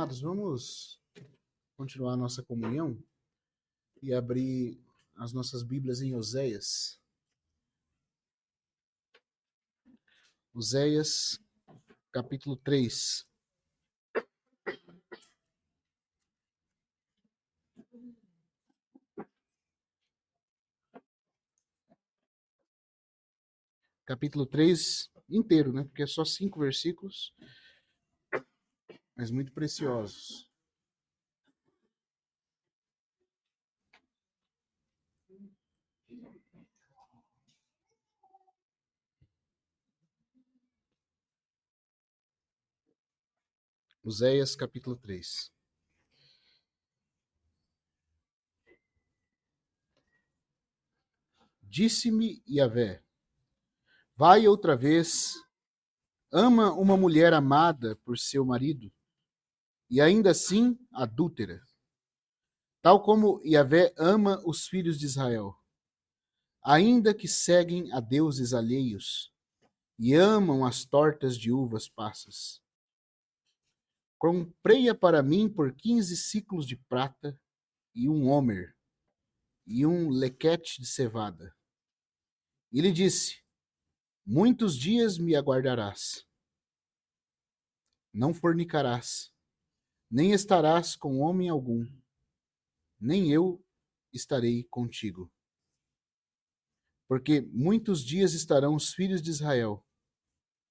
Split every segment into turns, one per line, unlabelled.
Amados, vamos continuar a nossa comunhão e abrir as nossas Bíblias em Oséias. Oséias, capítulo 3. Capítulo 3 inteiro, né? Porque é só 5 versículos, mas muito preciosos. Oséias, capítulo 3. Disse-me Yahvé: vai outra vez, ama uma mulher amada por seu marido, e ainda assim adúltera, tal como Yahvé ama os filhos de Israel, ainda que seguem a deuses alheios e amam as tortas de uvas passas. Comprei-a para mim por 15 siclos de prata e um homer e um lequete de cevada. E lhe disse: muitos dias me aguardarás. Não fornicarás, nem estarás com homem algum, nem eu estarei contigo. Porque muitos dias estarão os filhos de Israel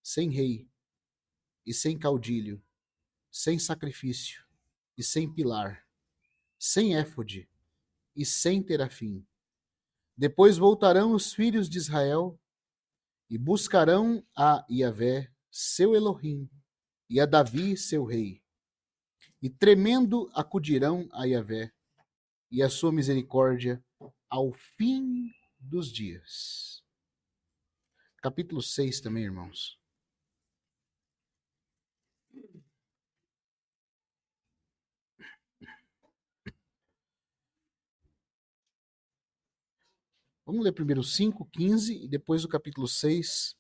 sem rei e sem caudilho, sem sacrifício e sem pilar, sem éfode e sem terafim. Depois voltarão os filhos de Israel e buscarão a Yahvé, seu Elohim, e a Davi, seu rei. E tremendo acudirão a Yahvé e a sua misericórdia ao fim dos dias. Capítulo 6 também, irmãos. Vamos ler primeiro 5, 15 e depois o capítulo 6,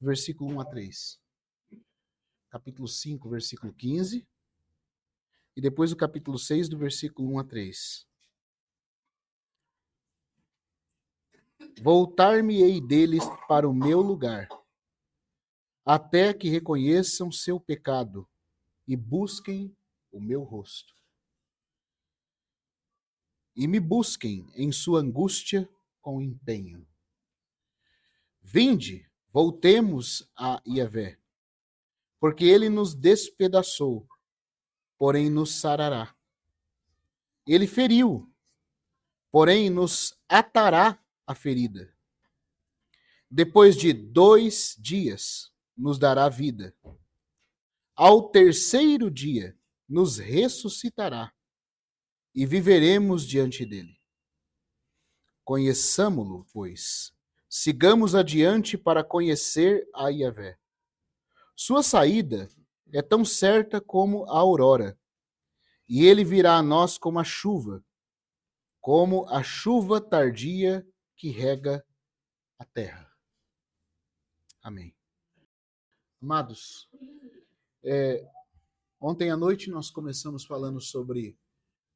versículo 1 a 3. Capítulo 5, versículo 15 e depois o capítulo 6, do versículo 1 a 3. Voltar-me-ei deles para o meu lugar, até que reconheçam seu pecado e busquem o meu rosto. E me busquem em sua angústia com empenho. Vinde, voltemos a Yahvé, porque ele nos despedaçou, porém nos sarará. Ele feriu, porém nos atará a ferida. Depois de 2 dias nos dará vida. Ao terceiro dia nos ressuscitará e viveremos diante dele. Conheçamo-lo, pois. Sigamos adiante para conhecer a Yahvé. Sua saída é tão certa como a aurora, e ele virá a nós como a chuva tardia que rega a terra. Amém. Amados, ontem à noite nós começamos falando sobre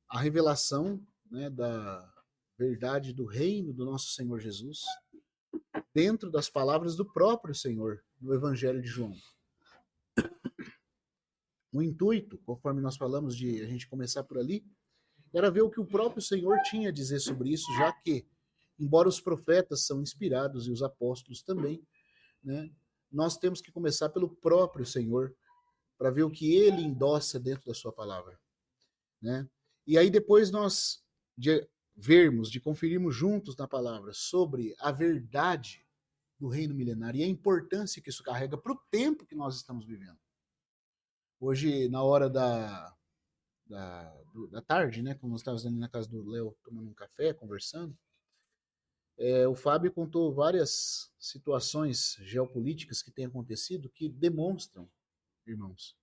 a revelação, né, da verdade do reino do nosso Senhor Jesus, dentro das palavras do próprio Senhor, no Evangelho de João. O intuito, conforme nós falamos de a gente começar por ali, era ver o que o próprio Senhor tinha a dizer sobre isso, já que, embora os profetas são inspirados e os apóstolos também, né, nós temos que começar pelo próprio Senhor, para ver o que ele endossa dentro da sua palavra, né? E aí depois nós de vermos, de conferirmos juntos na palavra sobre a verdade do reino milenário e a importância que isso carrega para o tempo que nós estamos vivendo. Hoje, na hora da tarde, né, quando nós estávamos ali na casa do Léo tomando um café, conversando, o Fábio contou várias situações geopolíticas que têm acontecido que demonstram, irmãos,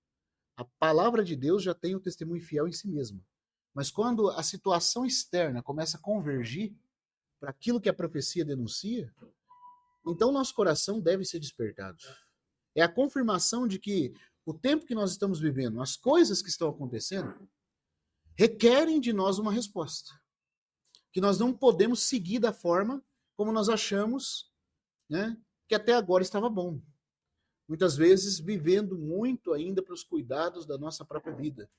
a palavra de Deus já tem o testemunho fiel em si mesma. Mas quando a situação externa começa a convergir para aquilo que a profecia denuncia, então nosso coração deve ser despertado. É a confirmação de que o tempo que nós estamos vivendo, as coisas que estão acontecendo, requerem de nós uma resposta. Que nós não podemos seguir da forma como nós achamos, né, que até agora estava bom. Muitas vezes vivendo muito ainda para os cuidados da nossa própria vida,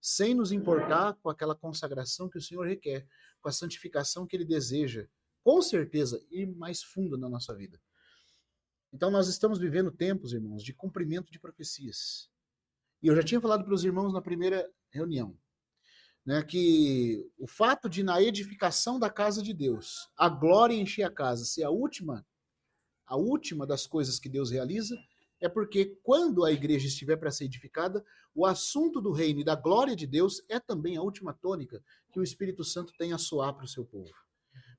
sem nos importar com aquela consagração que o Senhor requer, com a santificação que Ele deseja, com certeza, ir mais fundo na nossa vida. Então nós estamos vivendo tempos, irmãos, de cumprimento de profecias. E eu já tinha falado para os irmãos na primeira reunião, né, que o fato de na edificação da casa de Deus, a glória encher a casa, ser a última das coisas que Deus realiza, é porque quando a igreja estiver para ser edificada, o assunto do reino e da glória de Deus é também a última tônica que o Espírito Santo tem a soar para o seu povo.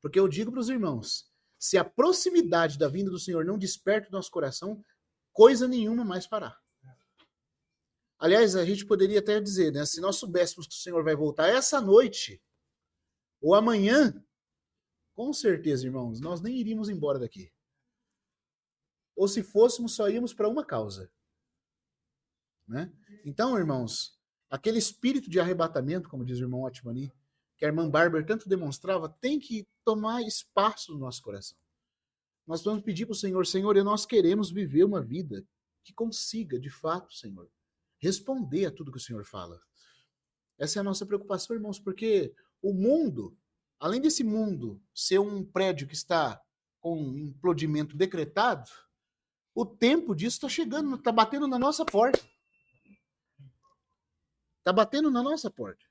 Porque eu digo para os irmãos, se a proximidade da vinda do Senhor não desperta o nosso coração, coisa nenhuma mais fará. Aliás, a gente poderia até dizer, né, se nós soubéssemos que o Senhor vai voltar essa noite ou amanhã, com certeza, irmãos, nós nem iríamos embora daqui. Ou se fôssemos, só íamos para uma causa. Né? Então, irmãos, aquele espírito de arrebatamento, como diz o irmão Otmani, que a irmã Barber tanto demonstrava, tem que tomar espaço no nosso coração. Nós vamos pedir para o Senhor, Senhor, nós queremos viver uma vida que consiga, de fato, Senhor, responder a tudo que o Senhor fala. Essa é a nossa preocupação, irmãos, porque o mundo, além desse mundo ser um prédio que está com um implodimento decretado, o tempo disso está chegando, está batendo na nossa porta. Está batendo na nossa porta.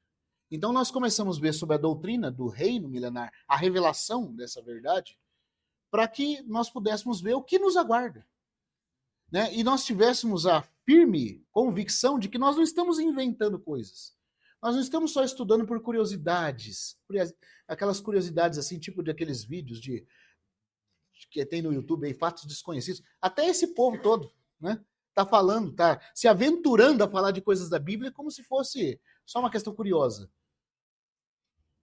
Então nós começamos a ver sobre a doutrina do reino milenar, a revelação dessa verdade, para que nós pudéssemos ver o que nos aguarda. Né? E nós tivéssemos a firme convicção de que nós não estamos inventando coisas. Nós não estamos só estudando por curiosidades, aquelas curiosidades assim, tipo de aqueles vídeos que tem no YouTube aí, fatos desconhecidos. Até esse povo todo, né, tá falando, tá se aventurando a falar de coisas da Bíblia como se fosse só uma questão curiosa.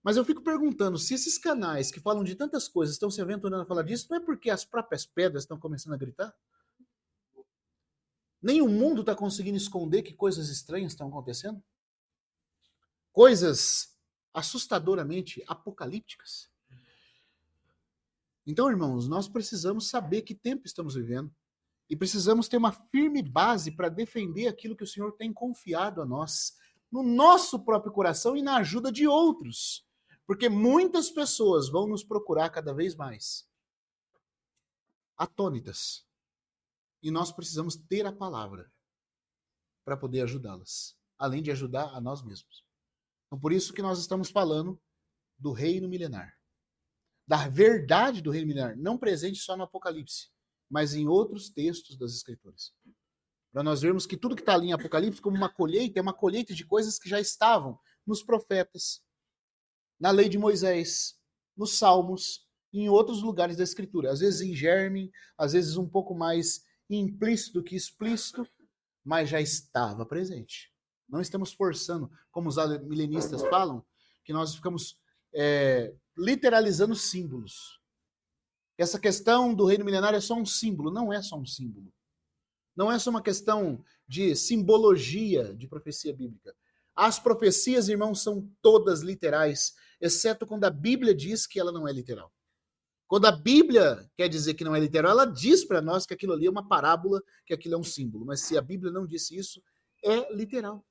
Mas eu fico perguntando, se esses canais que falam de tantas coisas estão se aventurando a falar disso, não é porque as próprias pedras estão começando a gritar? Nem o mundo está conseguindo esconder que coisas estranhas estão acontecendo? Coisas assustadoramente apocalípticas. Então, irmãos, nós precisamos saber que tempo estamos vivendo e precisamos ter uma firme base para defender aquilo que o Senhor tem confiado a nós, no nosso próprio coração e na ajuda de outros. Porque muitas pessoas vão nos procurar cada vez mais atônitas. E nós precisamos ter a palavra para poder ajudá-las, além de ajudar a nós mesmos. Então, por isso que nós estamos falando do reino milenar. Da verdade do reino milenar, não presente só no Apocalipse, mas em outros textos das Escrituras. Para nós vermos que tudo que está ali em Apocalipse como uma colheita, é uma colheita de coisas que já estavam nos profetas, na lei de Moisés, nos Salmos e em outros lugares da Escritura. Às vezes em germe, às vezes um pouco mais implícito do que explícito, mas já estava presente. Não estamos forçando, como os milenistas falam, que nós ficamos literalizando símbolos. Essa questão do reino milenário é só um símbolo, não é só um símbolo. Não é só uma questão de simbologia de profecia bíblica. As profecias, irmãos, são todas literais, exceto quando a Bíblia diz que ela não é literal. Quando a Bíblia quer dizer que não é literal, ela diz para nós que aquilo ali é uma parábola, que aquilo é um símbolo. Mas se a Bíblia não disse isso, é literal.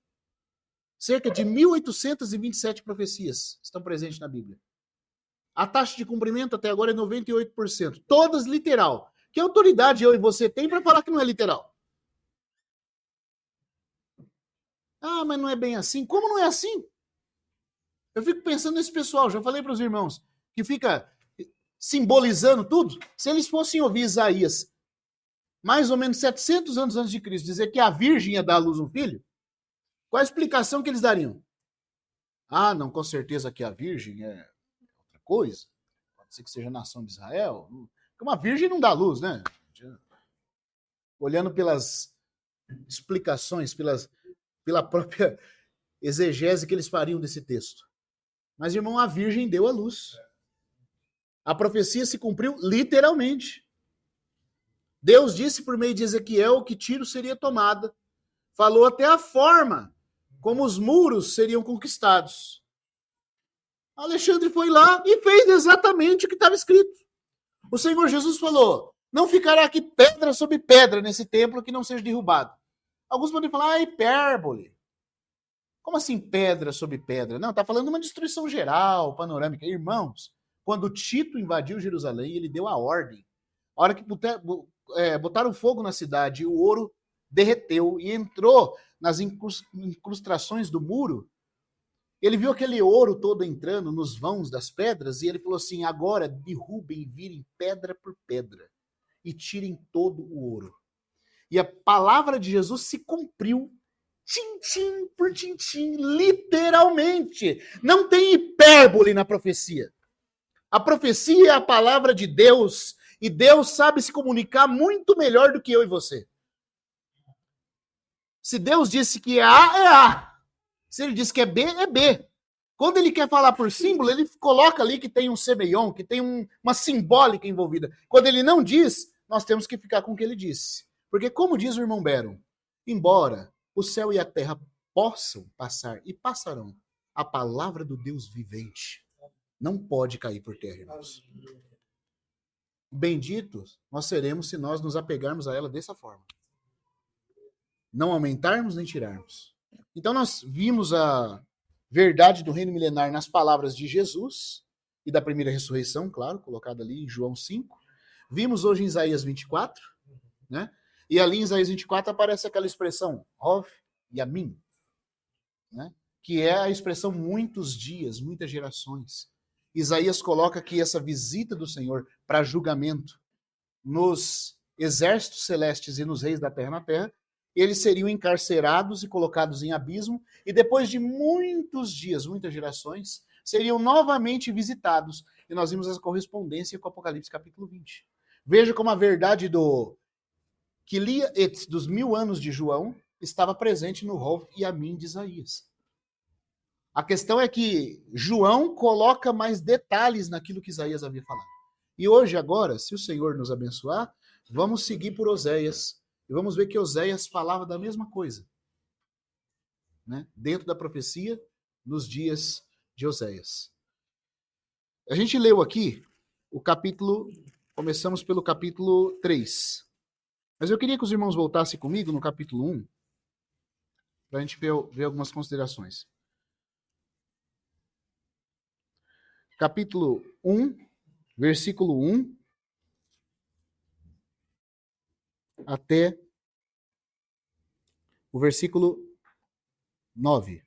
Cerca de 1.827 profecias estão presentes na Bíblia. A taxa de cumprimento até agora é 98%. Todas literal. Que autoridade eu e você tem para falar que não é literal? Ah, mas não é bem assim. Como não é assim? Eu fico pensando nesse pessoal, já falei para os irmãos, que fica simbolizando tudo. Se eles fossem ouvir Isaías, mais ou menos 700 anos antes de Cristo, dizer que a virgem ia dar à luz um filho, qual a explicação que eles dariam? Ah, não, com certeza que a virgem é outra coisa. Pode ser que seja a nação de Israel. Porque uma virgem não dá luz, né? Olhando pelas explicações, pela própria exegese que eles fariam desse texto. Mas, irmão, a virgem deu a luz. A profecia se cumpriu literalmente. Deus disse por meio de Ezequiel que Tiro seria tomada, falou até a forma como os muros seriam conquistados. Alexandre foi lá e fez exatamente o que estava escrito. O Senhor Jesus falou: não ficará aqui pedra sobre pedra nesse templo que não seja derrubado. Alguns podem falar, hipérbole. Como assim pedra sobre pedra? Não, está falando de uma destruição geral, panorâmica. Irmãos, quando Tito invadiu Jerusalém, ele deu a ordem. A hora que botaram fogo na cidade, o ouro derreteu e entrou nas incrustações do muro. Ele viu aquele ouro todo entrando nos vãos das pedras e ele falou assim: agora derrubem e virem pedra por pedra e tirem todo o ouro. E a palavra de Jesus se cumpriu, tintim por tintim, literalmente. Não tem hipérbole na profecia. A profecia é a palavra de Deus e Deus sabe se comunicar muito melhor do que eu e você. Se Deus disse que é A, é A. Se ele diz que é B, é B. Quando ele quer falar por símbolo, ele coloca ali que tem um semeion, que tem uma simbólica envolvida. Quando ele não diz, nós temos que ficar com o que ele disse. Porque como diz o irmão Beron, embora o céu e a terra possam passar e passarão, a palavra do Deus vivente não pode cair por terra, irmãos. Benditos nós seremos se nós nos apegarmos a ela dessa forma. Não aumentarmos nem tirarmos. Então nós vimos a verdade do reino milenar nas palavras de Jesus e da primeira ressurreição, claro, colocada ali em João 5. Vimos hoje em Isaías 24, né? E ali em Isaías 24 aparece aquela expressão, Hov Yamim, né? Que é a expressão muitos dias, muitas gerações. Isaías coloca que essa visita do Senhor para julgamento nos exércitos celestes e nos reis da terra na terra, eles seriam encarcerados e colocados em abismo, e depois de muitos dias, muitas gerações, seriam novamente visitados. E nós vimos essa correspondência com o Apocalipse capítulo 20. Veja como a verdade do Kilia et, dos 1000 anos de João, estava presente no Hov Yamim de Isaías. A questão é que João coloca mais detalhes naquilo que Isaías havia falado. E hoje, agora, se o Senhor nos abençoar, vamos seguir por Oséias. E vamos ver que Oséias falava da mesma coisa, né? Dentro da profecia, nos dias de Oséias. A gente leu aqui o capítulo, começamos pelo capítulo 3. Mas eu queria que os irmãos voltassem comigo no capítulo 1, para a gente ver algumas considerações. Capítulo 1, versículo 1 até o versículo 9.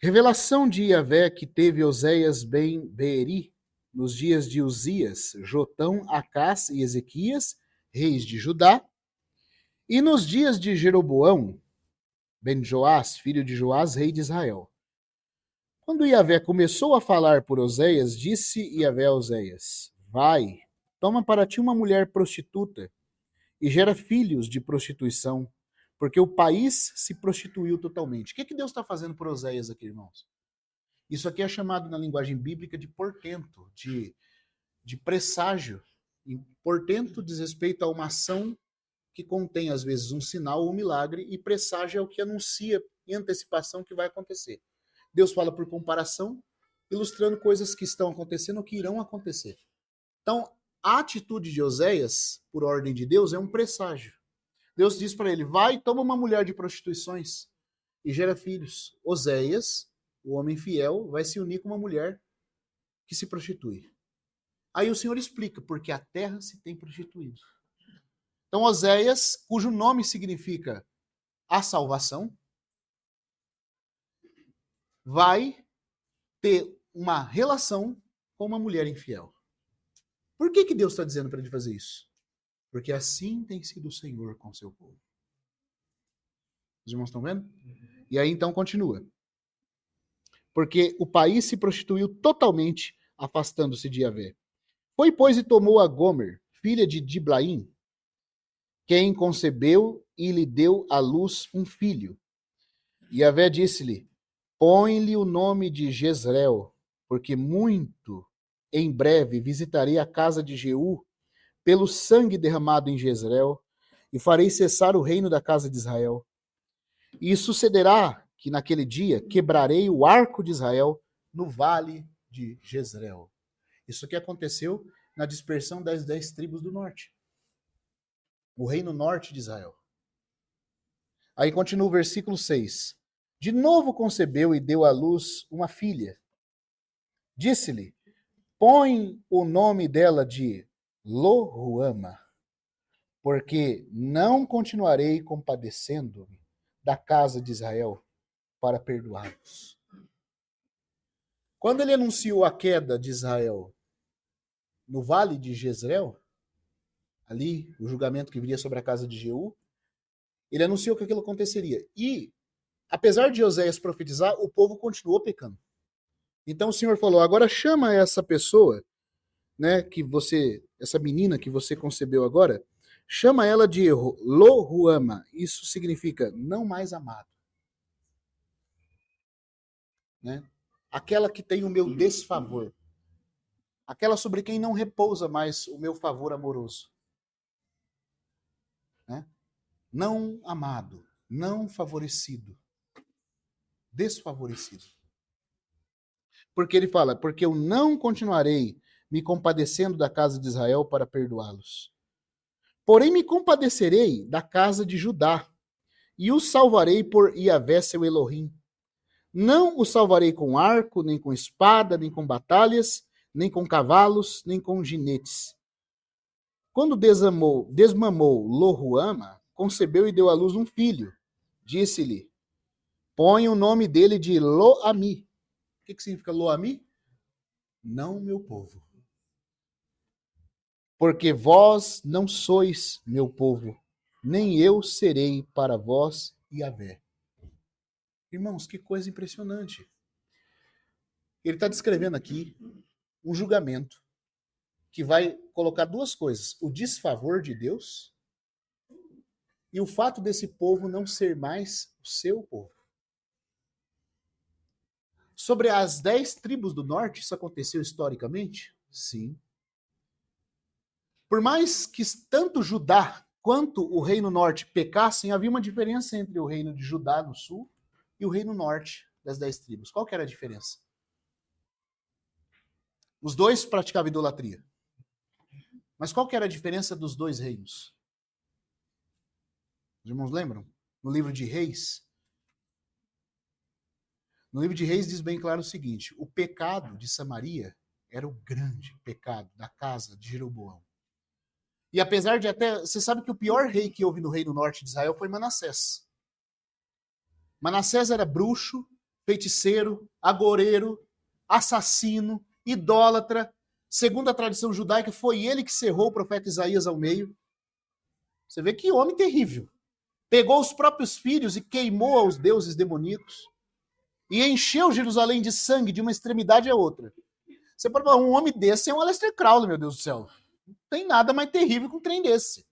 Revelação de Yahvé que teve Oséias ben Beeri nos dias de Uzias, Jotão, Acás e Ezequias, reis de Judá, e nos dias de Jeroboão, ben Joás, filho de Joás, rei de Israel. Quando Yahvé começou a falar por Oséias, disse Yahvé a Oséias: vai, toma para ti uma mulher prostituta e gera filhos de prostituição, porque o país se prostituiu totalmente. O que Deus está fazendo por Oséias aqui, irmãos? Isso aqui é chamado na linguagem bíblica de portento, de presságio. E portento diz respeito a uma ação que contém, às vezes, um sinal ou um milagre, e presságio é o que anuncia em antecipação que vai acontecer. Deus fala por comparação, ilustrando coisas que estão acontecendo ou que irão acontecer. Então, a atitude de Oséias, por ordem de Deus, é um presságio. Deus diz para ele: vai, toma uma mulher de prostituições e gera filhos. Oséias, o homem fiel, vai se unir com uma mulher que se prostitui. Aí o Senhor explica, porque a terra se tem prostituído. Então Oséias, cujo nome significa a salvação, vai ter uma relação com uma mulher infiel. Por que Deus está dizendo para ele fazer isso? Porque assim tem sido o Senhor com seu povo. Os irmãos estão vendo? E aí então continua. Porque o país se prostituiu totalmente, afastando-se de Yahvé. Foi, pois, e tomou a Gomer, filha de Diblaim, quem concebeu e lhe deu à luz um filho. E Yahvé disse-lhe: põe-lhe o nome de Jezreel, porque muito em breve visitarei a casa de Jeú, pelo sangue derramado em Jezreel, e farei cessar o reino da casa de Israel. E sucederá que naquele dia quebrarei o arco de Israel no vale de Jezreel. Isso que aconteceu na dispersão das 10 tribos do norte. O reino norte de Israel. Aí continua o versículo 6. De novo concebeu e deu à luz uma filha. Disse-lhe, põe o nome dela de Lo-Ruama, porque não continuarei compadecendo-me da casa de Israel para perdoá-los. Quando ele anunciou a queda de Israel no vale de Jezreel, ali, o julgamento que viria sobre a casa de Jeú, ele anunciou que aquilo aconteceria. E, apesar de Oséias profetizar, o povo continuou pecando. Então o Senhor falou, agora chama essa pessoa, né, essa menina que você concebeu agora, chama ela de Lo-Ruama. Isso significa não mais amado. Né? Aquela que tem o meu desfavor. Aquela sobre quem não repousa mais o meu favor amoroso. Né? Não amado, não favorecido, desfavorecido. Porque ele fala, porque eu não continuarei me compadecendo da casa de Israel para perdoá-los. Porém me compadecerei da casa de Judá, e os salvarei por Yahvé seu Elohim. Não os salvarei com arco, nem com espada, nem com batalhas, nem com cavalos, nem com ginetes. Quando desmamou Lo-Ruama, concebeu e deu à luz um filho. Disse-lhe, põe o nome dele de Lo-Ami. O que significa Lo-Ami? Não meu povo. Porque vós não sois meu povo, nem eu serei para vós Yahvé. Irmãos, que coisa impressionante. Ele está descrevendo aqui um julgamento que vai colocar duas coisas: o desfavor de Deus e o fato desse povo não ser mais o seu povo. Sobre as 10 tribos do norte, isso aconteceu historicamente? Sim. Por mais que tanto Judá quanto o reino norte pecassem, havia uma diferença entre o reino de Judá no sul e o reino norte das 10 tribos. Qual que era a diferença? Os dois praticavam idolatria. Mas qual que era a diferença dos dois reinos? Os irmãos lembram? No livro de Reis. No livro de Reis diz bem claro o seguinte: o pecado de Samaria era o grande pecado da casa de Jeroboão. E apesar de até... Você sabe que o pior rei que houve no reino norte de Israel foi Manassés. Manassés era bruxo, feiticeiro, agoreiro, assassino, idólatra. Segundo a tradição judaica, foi ele que cerrou o profeta Isaías ao meio. Você vê que homem terrível. Pegou os próprios filhos e queimou aos deuses demoníacos. E encheu Jerusalém de sangue de uma extremidade à outra. Você pode falar, um homem desse é um Aleister Crowley, meu Deus do céu. Não tem nada mais terrível que um trem desse.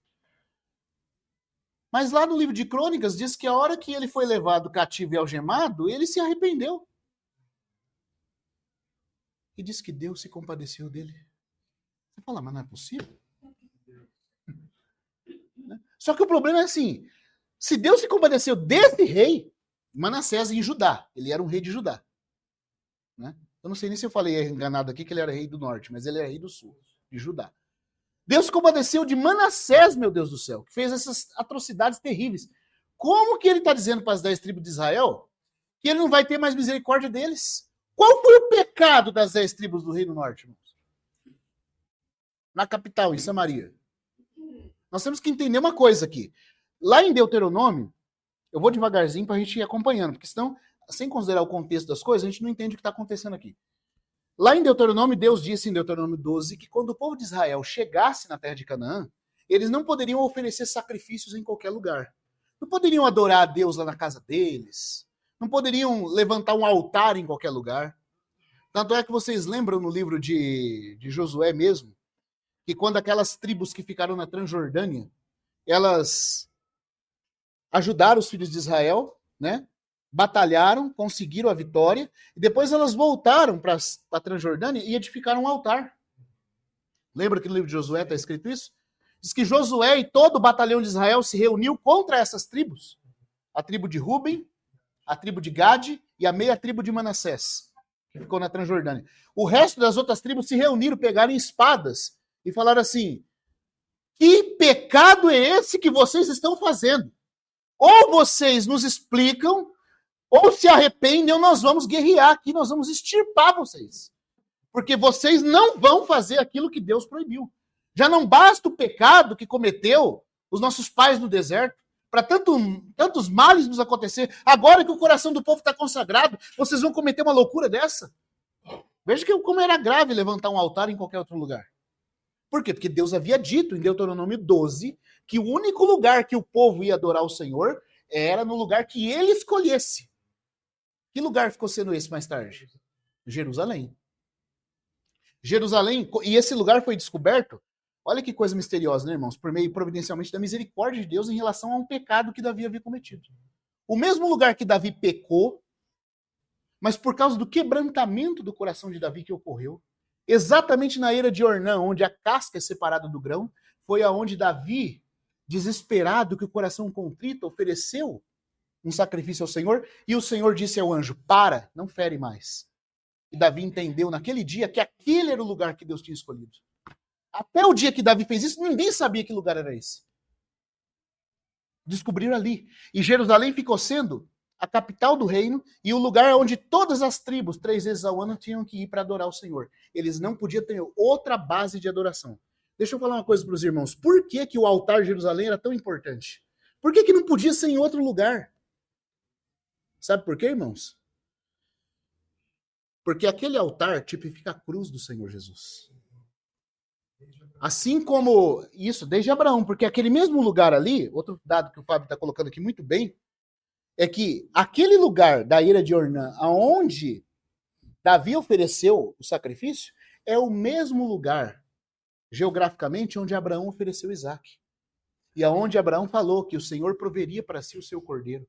Mas lá no livro de Crônicas diz que a hora que ele foi levado cativo e algemado, ele se arrependeu. E diz que Deus se compadeceu dele. Você fala, mas não é possível? Só que o problema é assim, se Deus se compadeceu desse rei, Manassés em Judá, ele era um rei de Judá. Né? Eu não sei nem se eu falei enganado aqui que ele era rei do norte, mas ele era rei do sul, de Judá. Deus se compadeceu de Manassés, meu Deus do céu, que fez essas atrocidades terríveis. Como que ele está dizendo para as 10 tribos de Israel que ele não vai ter mais misericórdia deles? Qual foi o pecado das 10 tribos do Reino Norte, irmãos? Na capital, em Samaria. Nós temos que entender uma coisa aqui. Lá em Deuteronômio, eu vou devagarzinho para a gente ir acompanhando, porque senão, sem considerar o contexto das coisas, a gente não entende o que está acontecendo aqui. Lá em Deuteronômio, Deus disse em Deuteronômio 12 que quando o povo de Israel chegasse na terra de Canaã, eles não poderiam oferecer sacrifícios em qualquer lugar. Não poderiam adorar a Deus lá na casa deles. Não poderiam levantar um altar em qualquer lugar. Tanto é que vocês lembram no livro de Josué mesmo, que quando aquelas tribos que ficaram na Transjordânia, elas ajudaram os filhos de Israel, né? Batalharam, conseguiram a vitória, e depois elas voltaram para a Transjordânia e edificaram um altar. Lembra que no livro de Josué está escrito isso? Diz que Josué e todo o batalhão de Israel se reuniu contra essas tribos. A tribo de Ruben, a tribo de Gade e a meia tribo de Manassés, que ficou na Transjordânia. O resto das outras tribos se reuniram, pegaram espadas e falaram assim: que pecado é esse que vocês estão fazendo? Ou vocês nos explicam, ou se arrependem, ou nós vamos guerrear aqui, nós vamos extirpar vocês. Porque vocês não vão fazer aquilo que Deus proibiu. Já não basta o pecado que cometeu os nossos pais no deserto, para tantos males nos acontecer. Agora que o coração do povo está consagrado, vocês vão cometer uma loucura dessa? Veja como era grave levantar um altar em qualquer outro lugar. Por quê? Porque Deus havia dito em Deuteronômio 12 que o único lugar que o povo ia adorar o Senhor era no lugar que ele escolhesse. Que lugar ficou sendo esse mais tarde? Jerusalém. Jerusalém, e esse lugar foi descoberto, olha que coisa misteriosa, né, irmãos? Por meio, providencialmente, da misericórdia de Deus em relação a um pecado que Davi havia cometido. O mesmo lugar que Davi pecou, mas por causa do quebrantamento do coração de Davi que ocorreu, exatamente na eira de Ornã, onde a casca é separada do grão, foi aonde Davi, desesperado, que o coração contrito, ofereceu um sacrifício ao Senhor, e o Senhor disse ao anjo: para, não fere mais. E Davi entendeu naquele dia que aquele era o lugar que Deus tinha escolhido. Até o dia que Davi fez isso, ninguém sabia que lugar era esse. Descobriram ali. E Jerusalém ficou sendo a capital do reino e o lugar onde todas as tribos, 3 vezes ao ano, tinham que ir para adorar o Senhor. Eles não podiam ter outra base de adoração. Deixa eu falar uma coisa para os irmãos. Por que que o altar de Jerusalém era tão importante? Por que que não podia ser em outro lugar? Sabe por quê, irmãos? Porque aquele altar tipifica a cruz do Senhor Jesus. Assim como isso, desde Abraão, porque aquele mesmo lugar ali, outro dado que o Fábio está colocando aqui muito bem, é que aquele lugar da eira de Ornã, aonde Davi ofereceu o sacrifício, é o mesmo lugar, geograficamente, onde Abraão ofereceu Isaac. E aonde Abraão falou que o Senhor proveria para si o seu cordeiro.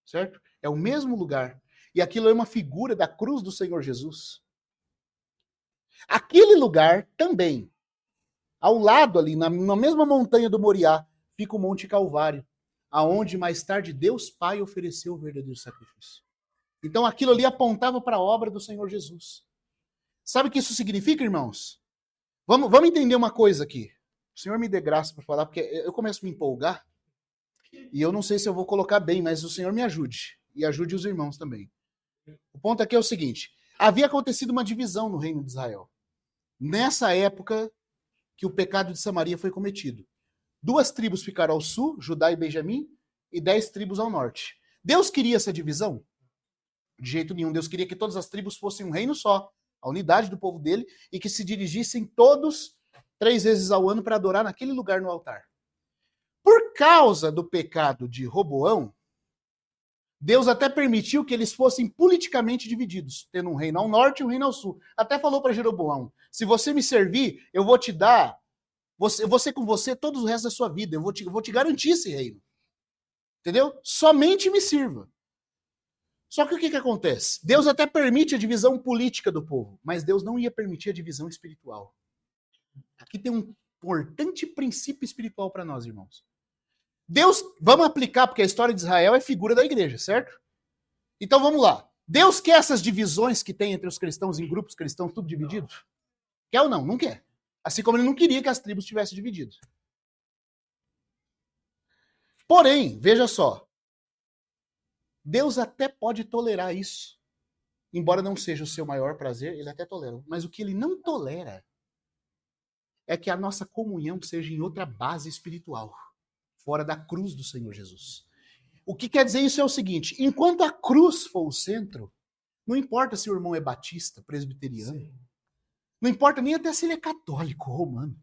Certo? É o mesmo lugar. E aquilo é uma figura da cruz do Senhor Jesus. Aquele lugar também, ao lado ali, na mesma montanha do Moriá, fica o Monte Calvário, aonde mais tarde Deus Pai ofereceu o verdadeiro sacrifício. Então aquilo ali apontava para a obra do Senhor Jesus. Sabe o que isso significa, irmãos? Vamos entender uma coisa aqui. O Senhor me dê graça para falar, porque eu começo a me empolgar, e eu não sei se eu vou colocar bem, mas o Senhor me ajude, e ajude os irmãos também. O ponto aqui é o seguinte: havia acontecido uma divisão no reino de Israel. Nessa época que o pecado de Samaria foi cometido. 2 tribos ficaram ao sul, Judá e Benjamim, e 10 tribos ao norte. Deus queria essa divisão? De jeito nenhum. Deus queria que todas as tribos fossem um reino só, a unidade do povo dele, e que se dirigissem todos 3 vezes ao ano para adorar naquele lugar no altar. Por causa do pecado de Roboão, Deus até permitiu que eles fossem politicamente divididos, tendo um reino ao norte e um reino ao sul. Até falou para Jeroboão: se você me servir, eu vou te dar, eu vou ser com você todo o resto da sua vida, eu vou te garantir esse reino. Entendeu? Somente me sirva. Só que o que acontece? Deus até permite a divisão política do povo, mas Deus não ia permitir a divisão espiritual. Aqui tem um importante princípio espiritual para nós, irmãos. Deus, vamos aplicar, porque a história de Israel é figura da igreja, certo? Então vamos lá. Deus quer essas divisões que tem entre os cristãos em grupos cristãos, tudo dividido? Quer ou não? Não quer. Assim como ele não queria que as tribos tivessem dividido. Porém, veja só, Deus até pode tolerar isso. Embora não seja o seu maior prazer, ele até tolera. Mas o que ele não tolera é que a nossa comunhão seja em outra base espiritual, fora da cruz do Senhor Jesus. O que quer dizer isso é o seguinte: enquanto a cruz for o centro, não importa se o irmão é batista, presbiteriano, sim, não importa nem até se ele é católico romano,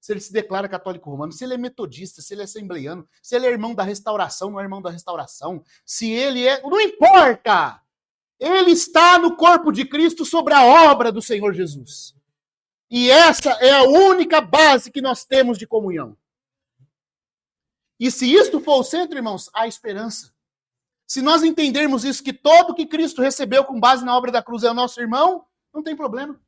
se ele se declara católico romano, se ele é metodista, se ele é assembleiano, se ele é irmão da restauração, não é irmão da restauração, se ele é... não importa! Ele está no corpo de Cristo sobre a obra do Senhor Jesus. E essa é a única base que nós temos de comunhão. E se isto for o centro, irmãos, há esperança. Se nós entendermos isso, que todo que Cristo recebeu com base na obra da cruz é o nosso irmão, não tem problema.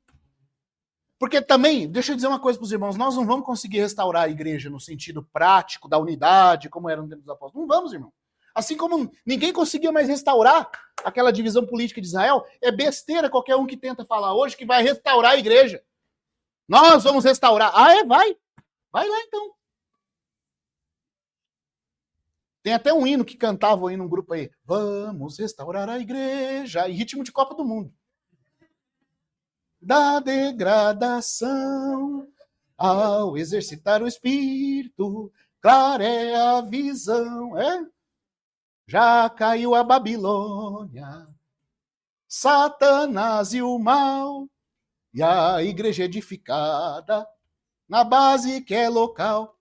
Porque também, deixa eu dizer uma coisa para os irmãos, nós não vamos conseguir restaurar a igreja no sentido prático, da unidade, como era no tempo dos apóstolos. Não vamos, irmão. Assim como ninguém conseguia mais restaurar aquela divisão política de Israel, é besteira qualquer um que tenta falar hoje que vai restaurar a igreja. Nós vamos restaurar. Ah, é? Vai. Vai lá então. Tem até um hino que cantavam aí num grupo aí. Vamos restaurar a igreja. Em ritmo de Copa do Mundo. Da degradação ao exercitar o espírito, clara é a visão. É? Já caiu a Babilônia, Satanás e o mal, e a igreja edificada na base que é local.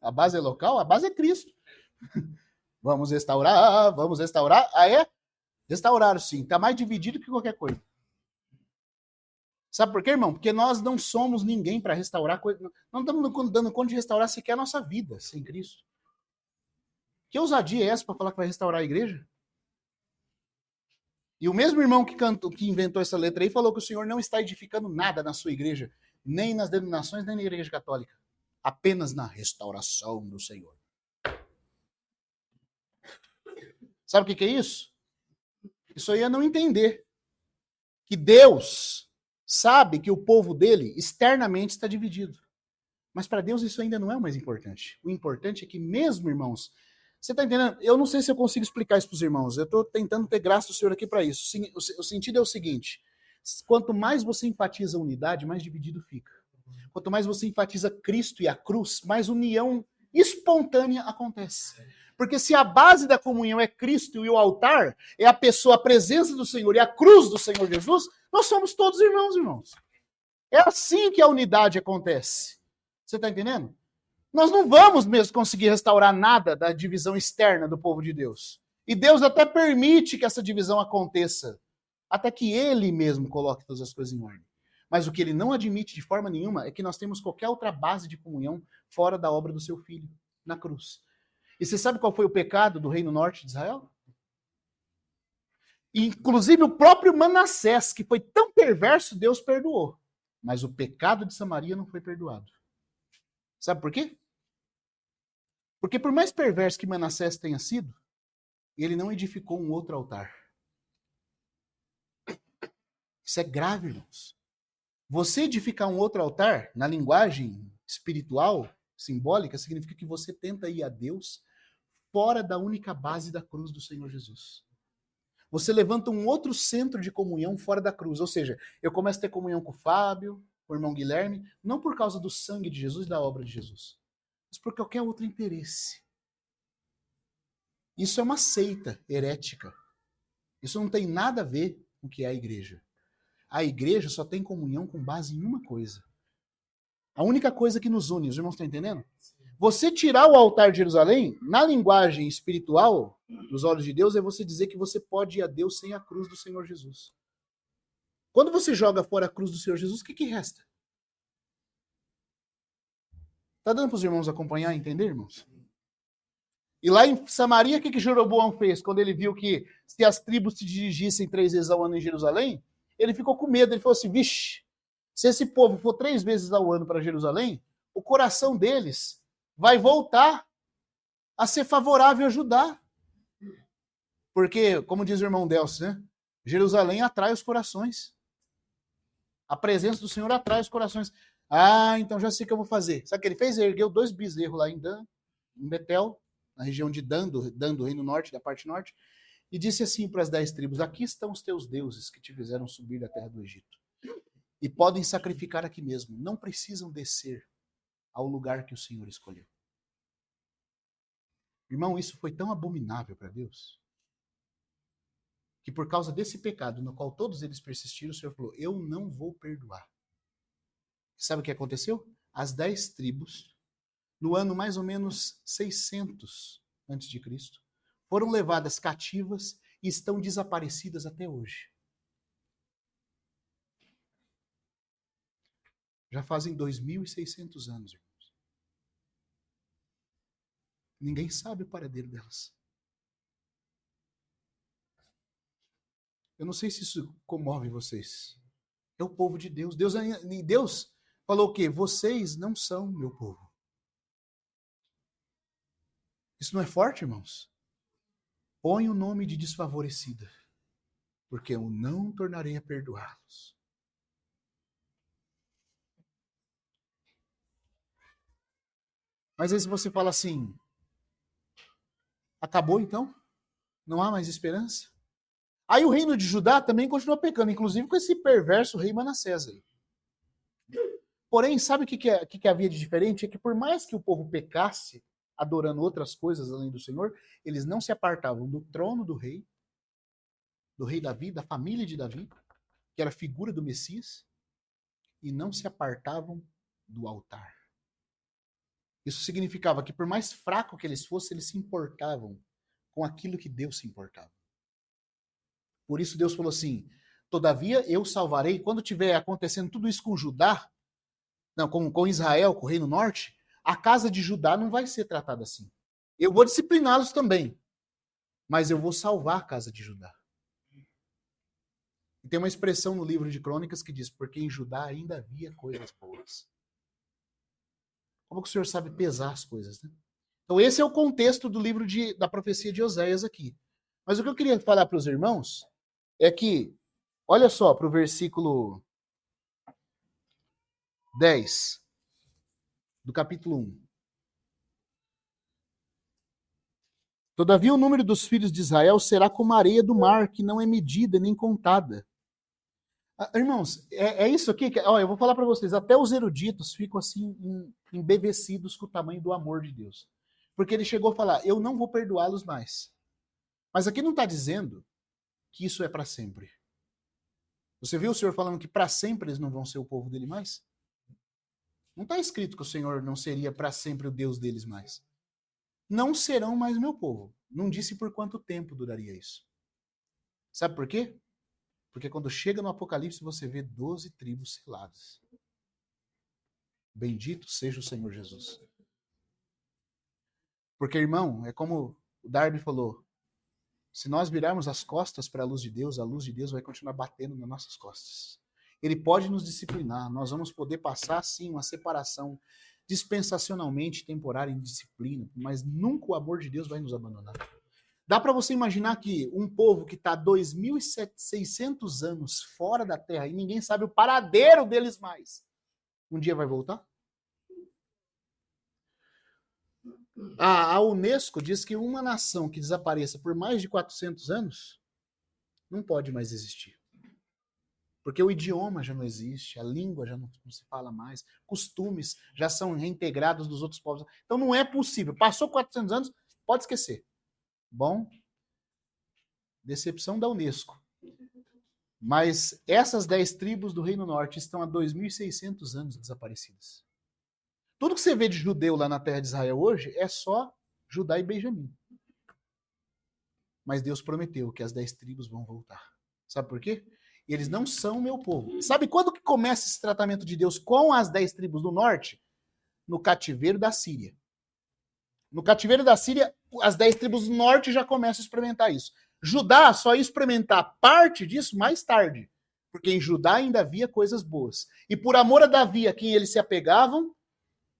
A base é local? A base é Cristo. Vamos restaurar, vamos restaurar. Ah, é? Restauraram, sim. Está mais dividido que qualquer coisa. Sabe por quê, irmão? Porque nós não somos ninguém para restaurar coisa. Não estamos dando conta de restaurar sequer a nossa vida sem Cristo. Que ousadia é essa para falar que vai restaurar a igreja? E o mesmo irmão que inventou essa letra aí falou que o Senhor não está edificando nada na sua igreja, nem nas denominações, nem na igreja católica. Apenas na restauração do Senhor. Sabe o que é isso? Isso aí é não entender que Deus sabe que o povo dele externamente está dividido. Mas para Deus isso ainda não é o mais importante. O importante é que mesmo, irmãos, você está entendendo? Eu não sei se eu consigo explicar isso para os irmãos. Eu estou tentando ter graça do Senhor aqui para isso. O sentido é o seguinte: quanto mais você enfatiza a unidade, mais dividido fica. Quanto mais você enfatiza Cristo e a cruz, mais união espontânea acontece. Porque se a base da comunhão é Cristo e o altar, é a pessoa, a presença do Senhor e a cruz do Senhor Jesus, nós somos todos irmãos, irmãos. É assim que a unidade acontece. Você está entendendo? Nós não vamos mesmo conseguir restaurar nada da divisão externa do povo de Deus. E Deus até permite que essa divisão aconteça, até que Ele mesmo coloque todas as coisas em ordem. Mas o que Ele não admite de forma nenhuma é que nós temos qualquer outra base de comunhão fora da obra do seu Filho, na cruz. E você sabe qual foi o pecado do reino norte de Israel? Inclusive o próprio Manassés, que foi tão perverso, Deus perdoou. Mas o pecado de Samaria não foi perdoado. Sabe por quê? Porque por mais perverso que Manassés tenha sido, ele não edificou um outro altar. Isso é grave, irmãos. Você edificar um outro altar, na linguagem espiritual, simbólica, significa que você tenta ir a Deus fora da única base da cruz do Senhor Jesus. Você levanta um outro centro de comunhão fora da cruz. Ou seja, eu começo a ter comunhão com o Fábio, com o irmão Guilherme, não por causa do sangue de Jesus e da obra de Jesus, mas por qualquer outro interesse. Isso é uma seita herética. Isso não tem nada a ver com o que é a igreja. A igreja só tem comunhão com base em uma coisa. A única coisa que nos une, os irmãos estão entendendo? Você tirar o altar de Jerusalém, na linguagem espiritual, dos olhos de Deus, é você dizer que você pode ir a Deus sem a cruz do Senhor Jesus. Quando você joga fora a cruz do Senhor Jesus, o que resta? Tá dando para os irmãos acompanhar e entender, irmãos? E lá em Samaria, o que Jeroboão fez? Quando ele viu que se as tribos se dirigissem 3 vezes ao ano em Jerusalém, ele ficou com medo. Ele falou assim, vixe, se esse povo for 3 vezes ao ano para Jerusalém, o coração deles vai voltar a ser favorável a Judá. Porque, como diz o irmão Delcio, né? Jerusalém atrai os corações. A presença do Senhor atrai os corações. Ah, então já sei o que eu vou fazer. Sabe o que ele fez? Ele ergueu 2 bezerros lá em Dan, em Betel, na região de Dan, do Reino Norte, da parte norte, e disse assim para as 10 tribos, aqui estão os teus deuses que te fizeram subir da terra do Egito. E podem sacrificar aqui mesmo. Não precisam descer ao lugar que o Senhor escolheu. Irmão, isso foi tão abominável para Deus, que por causa desse pecado, no qual todos eles persistiram, o Senhor falou, eu não vou perdoar. Sabe o que aconteceu? As 10 tribos, no ano mais ou menos 600 a.C., foram levadas cativas e estão desaparecidas até hoje. Já fazem 2.600 anos, irmãos. Ninguém sabe o paradeiro delas. Eu não sei se isso comove vocês. É o povo de Deus. Deus falou o quê? Vocês não são meu povo. Isso não é forte, irmãos? Põe o nome de desfavorecida, porque eu não tornarei a perdoá-los. Mas aí se você fala assim, acabou então? Não há mais esperança? Aí o reino de Judá também continua pecando, inclusive com esse perverso rei Manassés aí. Porém, sabe o que havia de diferente? É que por mais que o povo pecasse, adorando outras coisas além do Senhor, eles não se apartavam do trono do rei Davi, da família de Davi, que era a figura do Messias, e não se apartavam do altar. Isso significava que por mais fraco que eles fossem, eles se importavam com aquilo que Deus se importava. Por isso Deus falou assim, todavia eu salvarei, quando tiver acontecendo tudo isso com Judá, não, com Israel, com o Reino Norte, a casa de Judá não vai ser tratada assim. Eu vou discipliná-los também, mas eu vou salvar a casa de Judá. E tem uma expressão no livro de Crônicas que diz, porque em Judá ainda havia coisas boas. Como que o senhor sabe pesar as coisas, né? Então esse é o contexto do livro da profecia de Oséias aqui. Mas o que eu queria falar para os irmãos é que, olha só, para o versículo 10 do capítulo 1. Todavia o número dos filhos de Israel será como a areia do mar, que não é medida nem contada. Irmãos, é isso aqui que, ó, eu vou falar para vocês, até os eruditos ficam assim embevecidos com o tamanho do amor de Deus. Porque ele chegou a falar, eu não vou perdoá-los mais. Mas aqui não está dizendo que isso é para sempre. Você viu o Senhor falando que para sempre eles não vão ser o povo dele mais? Não está escrito que o Senhor não seria para sempre o Deus deles mais. Não serão mais meu povo. Não disse por quanto tempo duraria isso. Sabe por quê? Porque quando chega no Apocalipse você vê 12 tribos seladas. Bendito seja o Senhor Jesus. Porque, irmão, é como o Darby falou, se nós virarmos as costas para a luz de Deus vai continuar batendo nas nossas costas. Ele pode nos disciplinar, nós vamos poder passar, sim, uma separação dispensacionalmente temporária em disciplina, mas nunca o amor de Deus vai nos abandonar. Dá para você imaginar que um povo que está 2.600 anos fora da terra e ninguém sabe o paradeiro deles mais, um dia vai voltar? A Unesco diz que uma nação que desapareça por mais de 400 anos não pode mais existir. Porque o idioma já não existe, a língua já não se fala mais, costumes já são reintegrados dos outros povos. Então não é possível. Passou 400 anos, pode esquecer. Bom, decepção da Unesco. Mas essas 10 tribos do Reino Norte estão há 2.600 anos desaparecidas. Tudo que você vê de judeu lá na terra de Israel hoje é só Judá e Benjamim. Mas Deus prometeu que as 10 tribos vão voltar. Sabe por quê? Eles não são meu povo. Sabe quando que começa esse tratamento de Deus com as 10 tribos do norte? No cativeiro da Síria. No cativeiro da Síria, as 10 tribos do norte já começam a experimentar isso. Judá só ia experimentar parte disso mais tarde. Porque em Judá ainda havia coisas boas. E por amor a Davi, a quem eles se apegavam,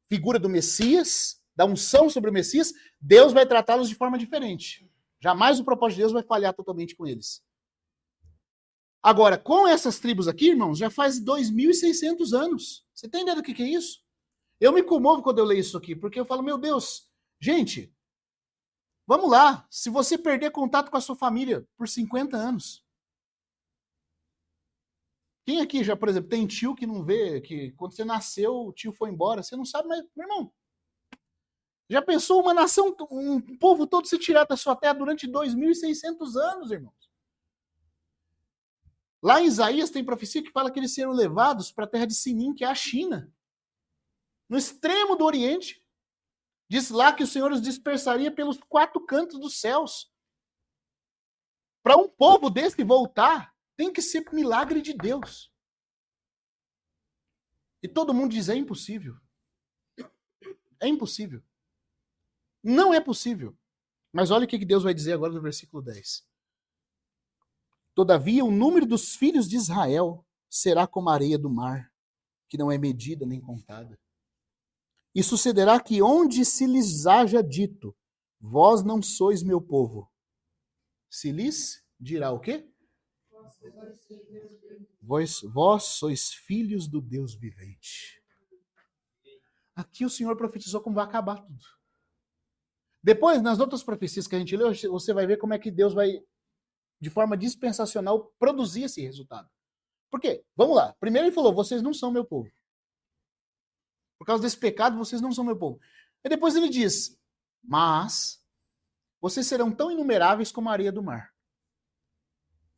figura do Messias, da unção sobre o Messias, Deus vai tratá-los de forma diferente. Jamais o propósito de Deus vai falhar totalmente com eles. Agora, com essas tribos aqui, irmãos, já faz 2.600 anos. Você tem ideia do que é isso? Eu me comovo quando eu leio isso aqui, porque eu falo, meu Deus, gente, vamos lá, se você perder contato com a sua família por 50 anos, quem aqui já, por exemplo, tem tio que não vê, que quando você nasceu, o tio foi embora, você não sabe, mas, meu irmão, já pensou uma nação, um povo todo se tirar da sua terra durante 2.600 anos, irmãos? Lá em Isaías tem profecia que fala que eles serão levados para a terra de Sinim, que é a China. No extremo do Oriente. Diz lá que o Senhor os dispersaria pelos 4 cantos dos céus. Para um povo desse voltar, tem que ser milagre de Deus. E todo mundo diz, é impossível. É impossível. Não é possível. Mas olha o que Deus vai dizer agora no versículo 10. Todavia, o número dos filhos de Israel será como a areia do mar, que não é medida nem contada. E sucederá que onde se lhes haja dito, vós não sois meu povo, se lhes dirá o quê? Vós sois filhos do Deus vivente. Aqui o Senhor profetizou como vai acabar tudo. Depois, nas outras profecias que a gente leu, você vai ver como é que Deus vai, de forma dispensacional, produzir esse resultado. Por quê? Vamos lá. Primeiro ele falou, vocês não são meu povo. Por causa desse pecado, vocês não são meu povo. E depois ele diz, mas vocês serão tão inumeráveis como a areia do mar.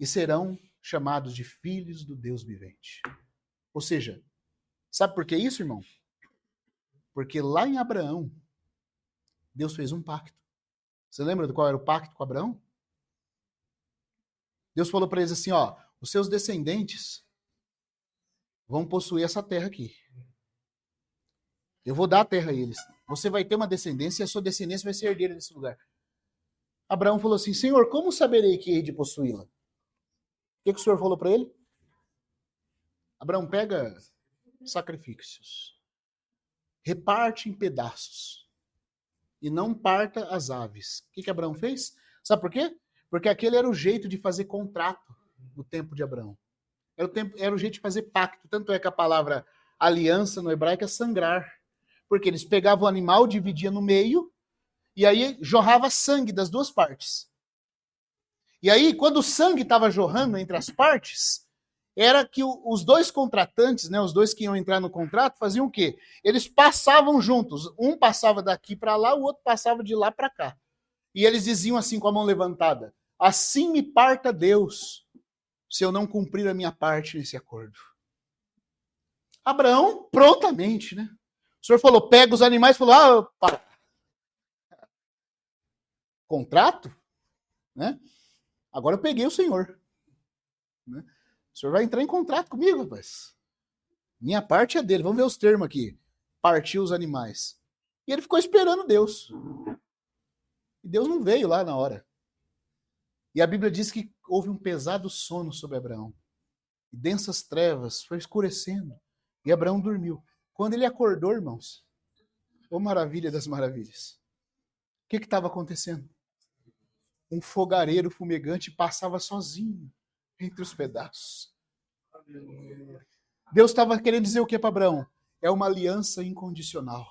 E serão chamados de filhos do Deus vivente. Ou seja, sabe por que isso, irmão? Porque lá em Abraão, Deus fez um pacto. Você lembra de qual era o pacto com Abraão? Deus falou para eles assim, ó, os seus descendentes vão possuir essa terra aqui. Eu vou dar a terra a eles. Você vai ter uma descendência e a sua descendência vai ser herdeira desse lugar. Abraão falou assim, Senhor, como saberei que hei de possuí-la? O que o Senhor falou para ele? Abraão, pega sacrifícios, reparte em pedaços e não parta as aves. O que Abraão fez? Sabe por quê? Porque aquele era o jeito de fazer contrato no tempo de Abraão. Era o jeito de fazer pacto. Tanto é que a palavra aliança no hebraico é sangrar. Porque eles pegavam o animal, dividiam no meio, e aí jorrava sangue das duas partes. E aí, quando o sangue estava jorrando entre as partes, era que os dois contratantes, né, os dois que iam entrar no contrato, faziam o quê? Eles passavam juntos. Um passava daqui para lá, o outro passava de lá para cá. E eles diziam assim com a mão levantada, assim me parta Deus, se eu não cumprir a minha parte nesse acordo. Abraão, prontamente, né? O Senhor falou, pega os animais, falou, opa, contrato? Né? Agora eu peguei o Senhor. Né? O Senhor vai entrar em contrato comigo, rapaz. Minha parte é dele. Vamos ver os termos aqui. Partiu os animais. E ele ficou esperando Deus. E Deus não veio lá na hora. E a Bíblia diz que houve um pesado sono sobre Abraão. E densas trevas foi escurecendo. E Abraão dormiu. Quando ele acordou, irmãos, ô maravilha das maravilhas, o que estava acontecendo? Um fogareiro fumegante passava sozinho entre os pedaços. Deus estava querendo dizer o que para Abraão? É uma aliança incondicional.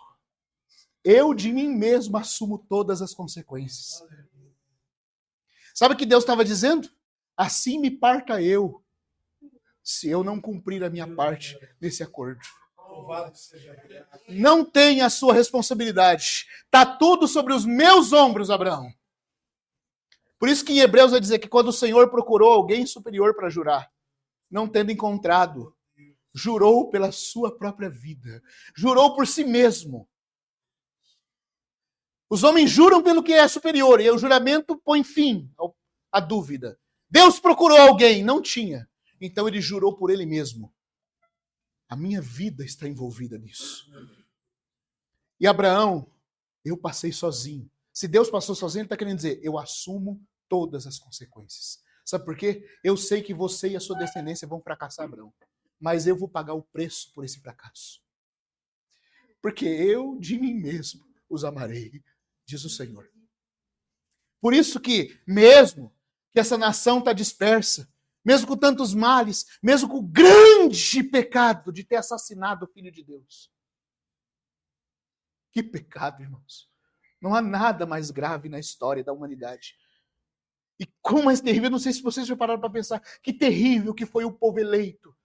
Eu de mim mesmo assumo todas as consequências. Sabe o que Deus estava dizendo? Assim me parta eu, se eu não cumprir a minha parte nesse acordo. Não tem a sua responsabilidade. Está tudo sobre os meus ombros, Abraão. Por isso que em Hebreus vai dizer que quando o Senhor procurou alguém superior para jurar, não tendo encontrado, jurou pela sua própria vida. Jurou por si mesmo. Os homens juram pelo que é superior, e o juramento põe fim à dúvida. Deus procurou alguém, não tinha. Então ele jurou por ele mesmo. A minha vida está envolvida nisso. E Abraão, eu passei sozinho. Se Deus passou sozinho, ele está querendo dizer, eu assumo todas as consequências. Sabe por quê? Eu sei que você e a sua descendência vão fracassar, Abraão. Mas eu vou pagar o preço por esse fracasso. Porque eu, de mim mesmo, os amarei, diz o Senhor. Por isso que, mesmo que essa nação está dispersa, mesmo com tantos males, mesmo com o grande pecado de ter assassinado o Filho de Deus. Que pecado, irmãos. Não há nada mais grave na história da humanidade. E como mais terrível, eu não sei se vocês já pararam para pensar, que terrível que foi o povo eleito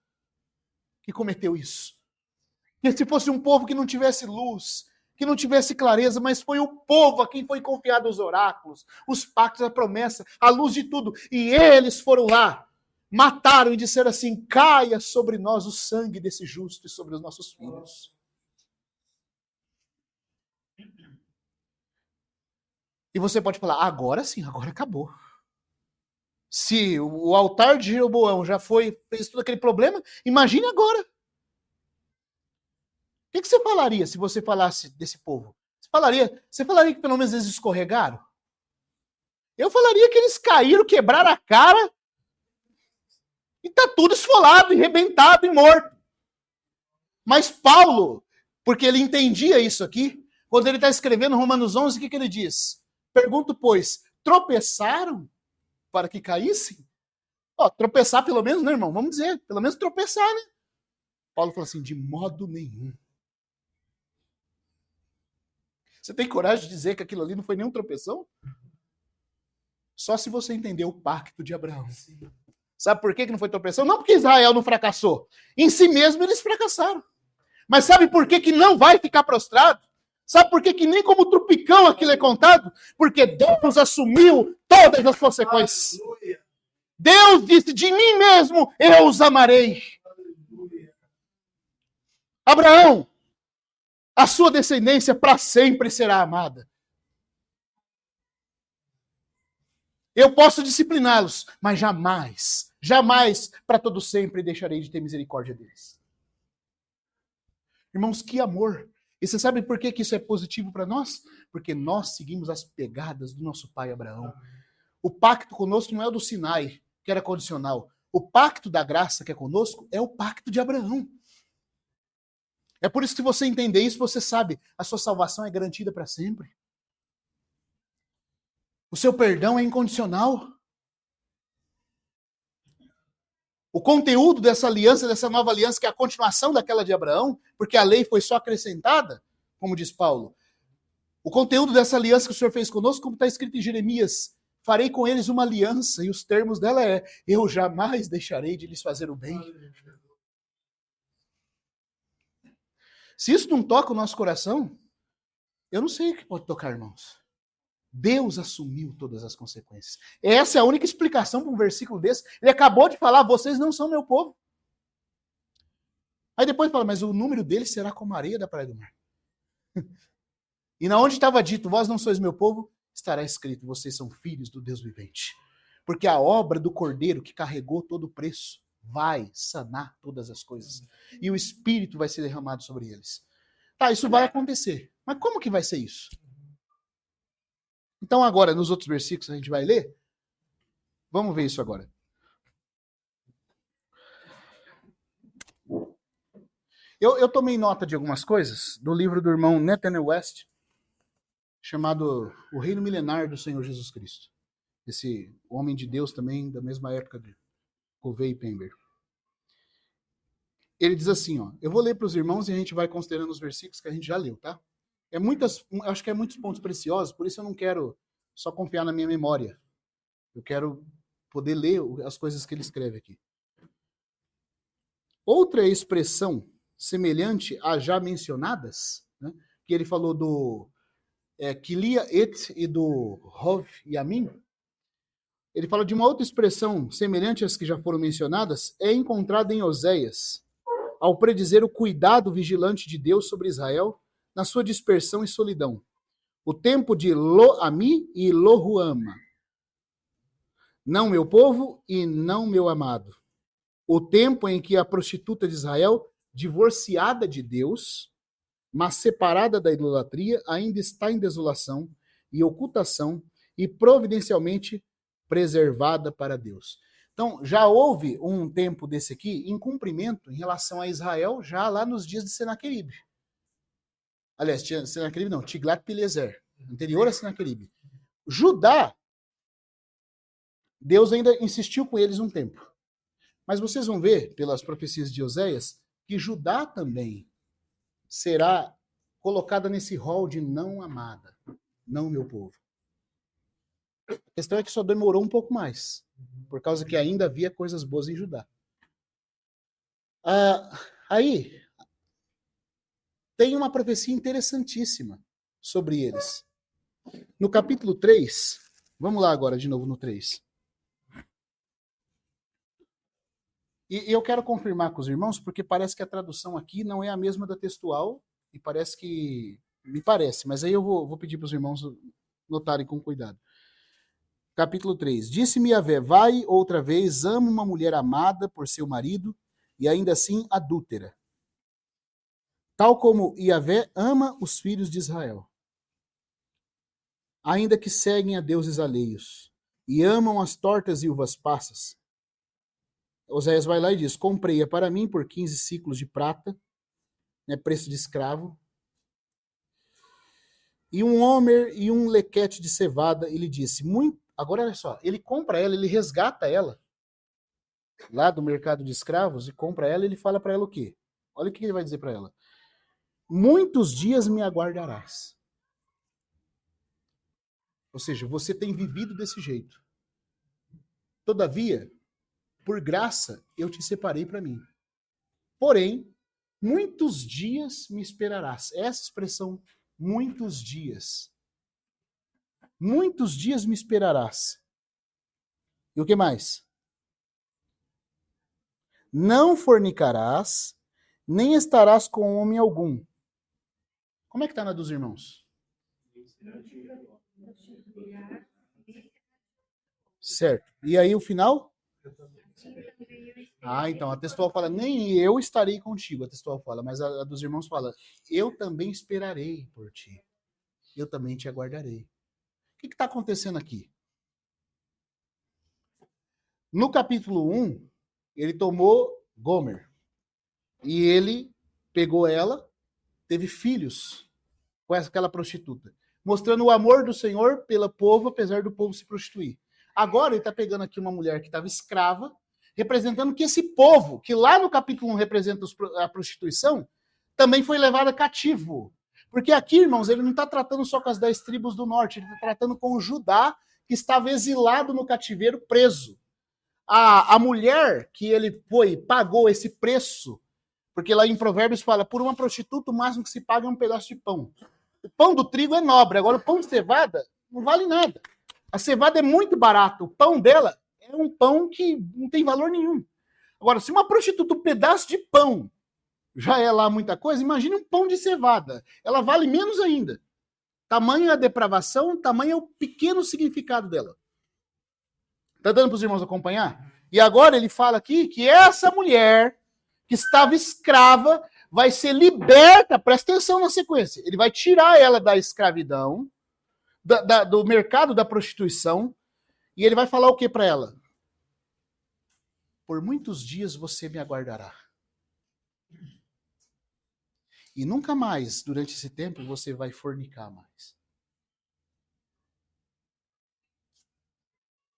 que cometeu isso. Que se fosse um povo que não tivesse luz, que não tivesse clareza, mas foi o povo a quem foi confiado os oráculos, os pactos, a promessa, a luz de tudo. E eles foram lá, mataram e disseram assim, caia sobre nós o sangue desse justo e sobre os nossos filhos. E você pode falar, agora sim, agora acabou. Se o altar de Jeroboão já fez todo aquele problema, imagine agora. O que você falaria se você falasse desse povo? Você falaria que pelo menos eles escorregaram? Eu falaria que eles caíram, quebraram a cara E está tudo esfolado, arrebentado e morto. Mas Paulo, porque ele entendia isso aqui, quando ele está escrevendo Romanos 11, o que ele diz? Pergunto, pois, tropeçaram para que caíssem? Tropeçar pelo menos, né, irmão? Vamos dizer, pelo menos tropeçar, né? Paulo falou assim, de modo nenhum. Você tem coragem de dizer que aquilo ali não foi nenhum tropeção? Só se você entender o pacto de Abraão. Sabe por que não foi tropeção? Não porque Israel não fracassou. Em si mesmo eles fracassaram. Mas sabe por que não vai ficar prostrado? Sabe por que nem como trupicão aquilo é contado? Porque Deus assumiu todas as consequências. Aleluia. Deus disse, de mim mesmo eu os amarei. Aleluia. Abraão, a sua descendência para sempre será amada. Eu posso discipliná-los, mas jamais, jamais, para todo sempre deixarei de ter misericórdia deles. Irmãos, que amor! E você sabe por que isso é positivo para nós? Porque nós seguimos as pegadas do nosso pai Abraão. O pacto conosco não é o do Sinai, que era condicional. O pacto da graça que é conosco é o pacto de Abraão. É por isso que você entender isso, você sabe, a sua salvação é garantida para sempre. O seu perdão é incondicional. O conteúdo dessa aliança, dessa nova aliança, que é a continuação daquela de Abraão, porque a lei foi só acrescentada, como diz Paulo. O conteúdo dessa aliança que o Senhor fez conosco, como está escrito em Jeremias, farei com eles uma aliança, e os termos dela é, eu jamais deixarei de lhes fazer o bem. Se isso não toca o nosso coração, eu não sei o que pode tocar, irmãos. Deus assumiu todas as consequências. Essa é a única explicação para um versículo desse. Ele acabou de falar, vocês não são meu povo. Aí depois fala, mas o número deles será como a areia da praia do mar. E na onde estava dito, vós não sois meu povo, estará escrito, vocês são filhos do Deus vivente. Porque a obra do Cordeiro que carregou todo o preço vai sanar todas as coisas. E o Espírito vai ser derramado sobre eles. Tá, isso vai acontecer. Mas como que vai ser isso? Então agora, nos outros versículos a gente vai ler. Vamos ver isso agora. Eu tomei nota de algumas coisas do livro do irmão Nathaniel West, chamado O Reino Milenar do Senhor Jesus Cristo. Esse homem de Deus também, da mesma época de Covey e Pember. Ele diz assim, eu vou ler para os irmãos e a gente vai considerando os versículos que a gente já leu, tá? Acho que é muitos pontos preciosos, por isso eu não quero só confiar na minha memória. Eu quero poder ler as coisas que ele escreve aqui. Outra expressão semelhante às já mencionadas, né, que ele falou do Kilia et e do Hov e Amin, ele fala de uma outra expressão semelhante às que já foram mencionadas, é encontrada em Oséias, ao predizer o cuidado vigilante de Deus sobre Israel na sua dispersão e solidão. O tempo de Lo-Ami e Lo-Ruama. Não meu povo e não meu amado. O tempo em que a prostituta de Israel, divorciada de Deus, mas separada da idolatria, ainda está em desolação e ocultação e providencialmente preservada para Deus. Então, já houve um tempo desse aqui em cumprimento em relação a Israel, já lá nos dias de Senaqueribe. Aliás, Senaqueribe não, Tiglat-Pileser, anterior a Senaqueribe. Judá, Deus ainda insistiu com eles um tempo. Mas vocês vão ver, pelas profecias de Oséias, que Judá também será colocada nesse rol de não amada, não meu povo. A questão é que só demorou um pouco mais, por causa que ainda havia coisas boas em Judá. Aí, tem uma profecia interessantíssima sobre eles. No capítulo 3, vamos lá agora de novo no 3. E eu quero confirmar com os irmãos, porque parece que a tradução aqui não é a mesma da textual, e parece que... me parece, mas aí eu vou pedir para os irmãos notarem com cuidado. Capítulo 3. Disse-me Yahvé, vai outra vez, ama uma mulher amada por seu marido, e ainda assim adúltera. Tal como Yahvé ama os filhos de Israel. Ainda que seguem a deuses alheios, e amam as tortas e uvas passas. Oséias vai lá e diz: comprei-a para mim por 15 ciclos de prata, né, preço de escravo, e um homer e um lequete de cevada. Ele disse: muito. Agora olha só, ele compra ela, ele resgata ela lá do mercado de escravos e compra ela. E ele fala para ela o quê? Olha o que ele vai dizer para ela: muitos dias me aguardarás. Ou seja, você tem vivido desse jeito. Todavia, por graça, eu te separei para mim. Porém, muitos dias me esperarás. Essa expressão, muitos dias. Muitos dias me esperarás. E o que mais? Não fornicarás, nem estarás com homem algum. Como é que está na dos irmãos? Certo. E aí o final? Ah, então a textual fala, nem eu estarei contigo, a textual fala, mas a dos irmãos fala, eu também esperarei por ti. Eu também te aguardarei. O que está acontecendo aqui? No capítulo 1, ele tomou Gomer. E ele pegou ela, teve filhos com aquela prostituta. Mostrando o amor do Senhor pelo povo, apesar do povo se prostituir. Agora ele está pegando aqui uma mulher que estava escrava, representando que esse povo, que lá no capítulo 1 representa a prostituição, também foi levado cativo. Porque aqui, irmãos, ele não está tratando só com as 10 tribos do norte, ele está tratando com o Judá, que estava exilado no cativeiro, preso. A mulher que ele foi, pagou esse preço, porque lá em Provérbios fala, por uma prostituta o máximo que se paga é um pedaço de pão. O pão do trigo é nobre, agora o pão de cevada não vale nada. A cevada é muito barata, o pão dela é um pão que não tem valor nenhum. Agora, se uma prostituta, um pedaço de pão já é lá muita coisa, imagine um pão de cevada. Ela vale menos ainda. Tamanho a depravação, tamanho é o pequeno significado dela. Tá dando para os irmãos acompanhar? E agora ele fala aqui que essa mulher que estava escrava vai ser liberta, presta atenção na sequência, ele vai tirar ela da escravidão, do mercado da prostituição, e ele vai falar o que para ela? Por muitos dias você me aguardará. E nunca mais, durante esse tempo, você vai fornicar mais.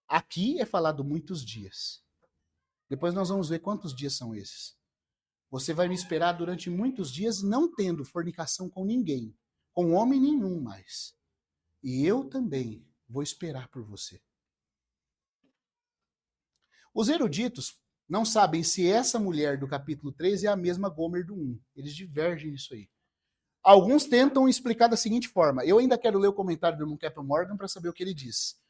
Aqui é falado muitos dias. Depois nós vamos ver quantos dias são esses. Você vai me esperar durante muitos dias, não tendo fornicação com ninguém, com homem nenhum mais. E eu também vou esperar por você. Os eruditos não sabem se essa mulher do capítulo 3 é a mesma Gomer do 1. Eles divergem nisso aí. Alguns tentam explicar da seguinte forma. Eu ainda quero ler o comentário do irmão Capel Morgan para saber o que ele diz.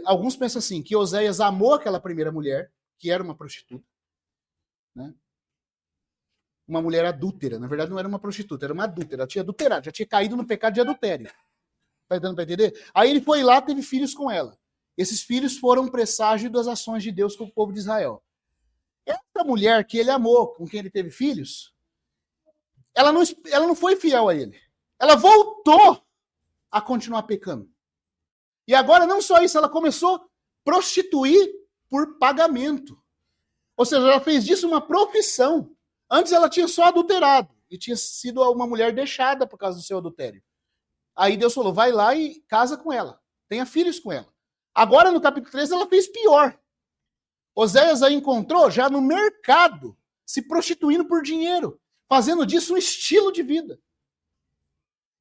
Alguns pensam assim, que Oséias amou aquela primeira mulher, que era uma prostituta, né? Uma mulher adúltera. Na verdade, não era uma prostituta, era uma adúltera. Ela tinha adulterado, já tinha caído no pecado de adultério. Tá dando para entender? Aí ele foi lá, teve filhos com ela. Esses filhos foram presságio das ações de Deus com o povo de Israel. Essa mulher que ele amou, com quem ele teve filhos, ela não foi fiel a ele. Ela voltou a continuar pecando. E agora, não só isso, ela começou a prostituir por pagamento. Ou seja, ela fez disso uma profissão. Antes ela tinha só adulterado e tinha sido uma mulher deixada por causa do seu adultério. Aí Deus falou, vai lá e casa com ela. Tenha filhos com ela. Agora, no capítulo 3, ela fez pior. Oséias a encontrou já no mercado, se prostituindo por dinheiro, fazendo disso um estilo de vida.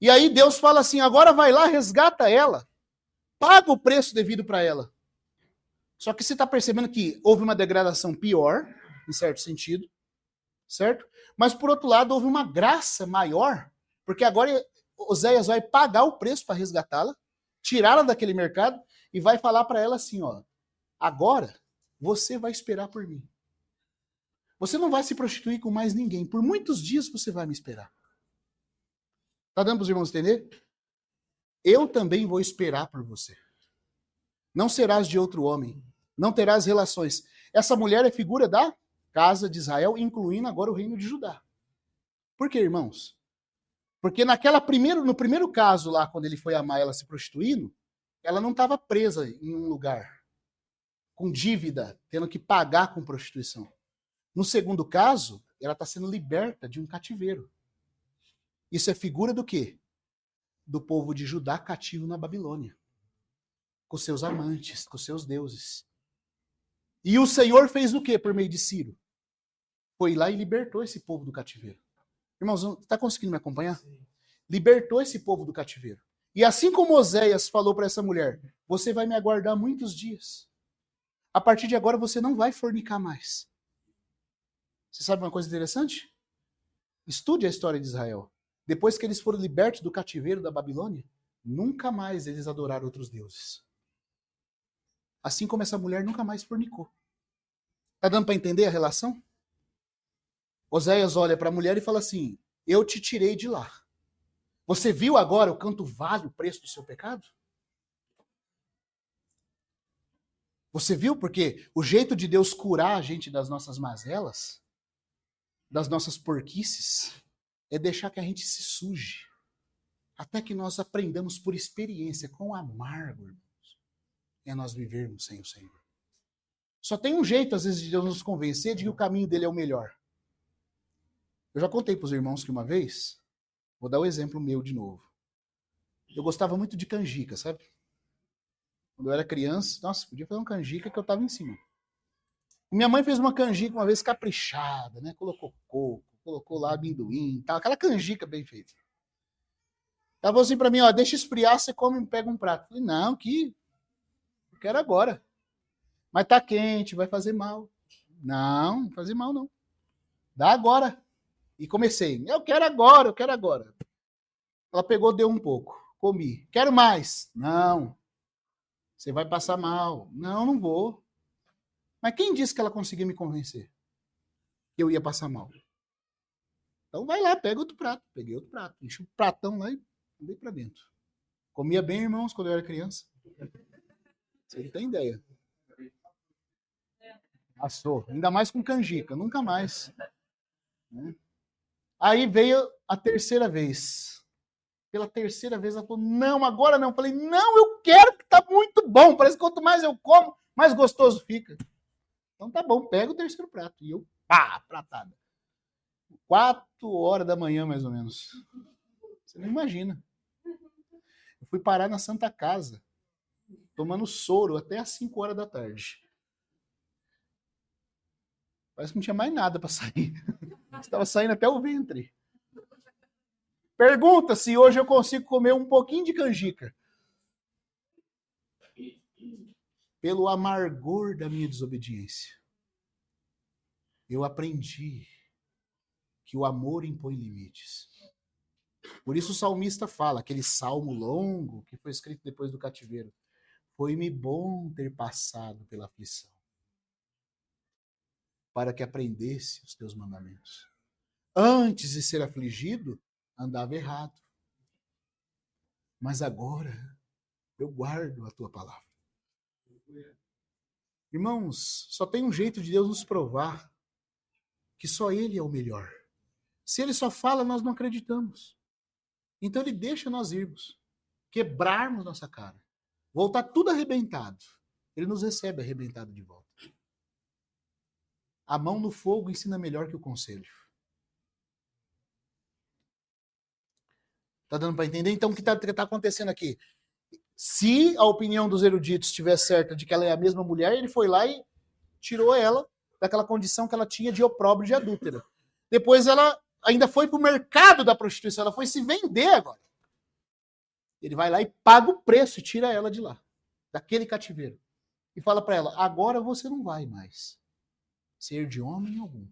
E aí Deus fala assim, agora vai lá, resgata ela, paga o preço devido para ela. Só que você está percebendo que houve uma degradação pior, em certo sentido, certo? Mas, por outro lado, houve uma graça maior, porque agora Oséias vai pagar o preço para resgatá-la, tirá-la daquele mercado e vai falar para ela assim, ó, agora você vai esperar por mim. Você não vai se prostituir com mais ninguém. Por muitos dias você vai me esperar. Tá dando para os irmãos entender? Eu também vou esperar por você. Não serás de outro homem. Não terás relações. Essa mulher é figura da casa de Israel, incluindo agora o reino de Judá. Por quê, irmãos? Porque no primeiro caso lá, quando ele foi amar ela se prostituindo, ela não estava presa em um lugar, com dívida, tendo que pagar com prostituição. No segundo caso, ela está sendo liberta de um cativeiro. Isso é figura do quê? Do povo de Judá cativo na Babilônia. Com seus amantes, com seus deuses. E o Senhor fez o quê por meio de Ciro? Foi lá e libertou esse povo do cativeiro. Irmãos, está conseguindo me acompanhar? Sim. Libertou esse povo do cativeiro. E assim como Oséias falou para essa mulher, você vai me aguardar muitos dias. A partir de agora você não vai fornicar mais. Você sabe uma coisa interessante? Estude a história de Israel. Depois que eles foram libertos do cativeiro da Babilônia, nunca mais eles adoraram outros deuses. Assim como essa mulher nunca mais fornicou. Tá dando para entender a relação? Oséias olha para a mulher e fala assim, eu te tirei de lá. Você viu agora o quanto vale o preço do seu pecado? Você viu? Porque o jeito de Deus curar a gente das nossas mazelas, das nossas porquices, é deixar que a gente se suje. Até que nós aprendamos por experiência, quão amargo, irmãos, é nós vivermos sem o Senhor. Só tem um jeito, às vezes, de Deus nos convencer de que o caminho dele é o melhor. Eu já contei para os irmãos que uma vez, vou dar o exemplo meu de novo. Eu gostava muito de canjica, sabe? Quando eu era criança, nossa, podia fazer uma canjica que eu estava em cima. Minha mãe fez uma canjica uma vez caprichada, né? Colocou coco, colocou lá amendoim, tal, aquela canjica bem feita. Ela falou assim para mim, ó, deixa esfriar, você come e pega um prato. Eu falei, não, eu quero agora. Mas tá quente, vai fazer mal. Não fazer mal não. Dá agora. E comecei, eu quero agora, eu quero agora. Ela pegou, deu um pouco, comi. Quero mais. Não. Você vai passar mal. Não, não vou. Mas quem disse que ela conseguiu me convencer que eu ia passar mal? Então vai lá, pega outro prato. Peguei outro prato, enchi o pratão lá e andei pra dentro. Comia bem, irmãos, quando eu era criança. Você não tem ideia. Assou. Ainda mais com canjica, nunca mais. Né? Aí veio a terceira vez. Pela terceira vez ela falou, não, agora não. Eu falei, não, eu quero, que tá muito bom. Parece que quanto mais eu como, mais gostoso fica. Então tá bom, pega o terceiro prato. E eu, pá, pratada. 4 horas da manhã, mais ou menos. Você não imagina. Eu fui parar na Santa Casa, tomando soro até às 5 horas da tarde. Parece que não tinha mais nada para sair. Estava saindo até o ventre. Pergunta se hoje eu consigo comer um pouquinho de canjica. Pelo amargor da minha desobediência. Eu aprendi que o amor impõe limites. Por isso o salmista fala, aquele salmo longo que foi escrito depois do cativeiro. Foi-me bom ter passado pela aflição, para que aprendesse os teus mandamentos. Antes de ser afligido, andava errado. Mas agora eu guardo a tua palavra. Irmãos, só tem um jeito de Deus nos provar que só Ele é o melhor. Se Ele só fala, nós não acreditamos. Então Ele deixa nós irmos, quebrarmos nossa cara, voltar tudo arrebentado. Ele nos recebe arrebentado de volta. A mão no fogo ensina melhor que o conselho. Tá dando para entender? Então, o que tá acontecendo aqui? Se a opinião dos eruditos estiver certa de que ela é a mesma mulher, ele foi lá e tirou ela daquela condição que ela tinha de opróbrio de adúltera. Depois ela ainda foi para o mercado da prostituição, ela foi se vender agora. Ele vai lá e paga o preço e tira ela de lá, daquele cativeiro. E fala para ela, agora você não vai mais ser de homem algum.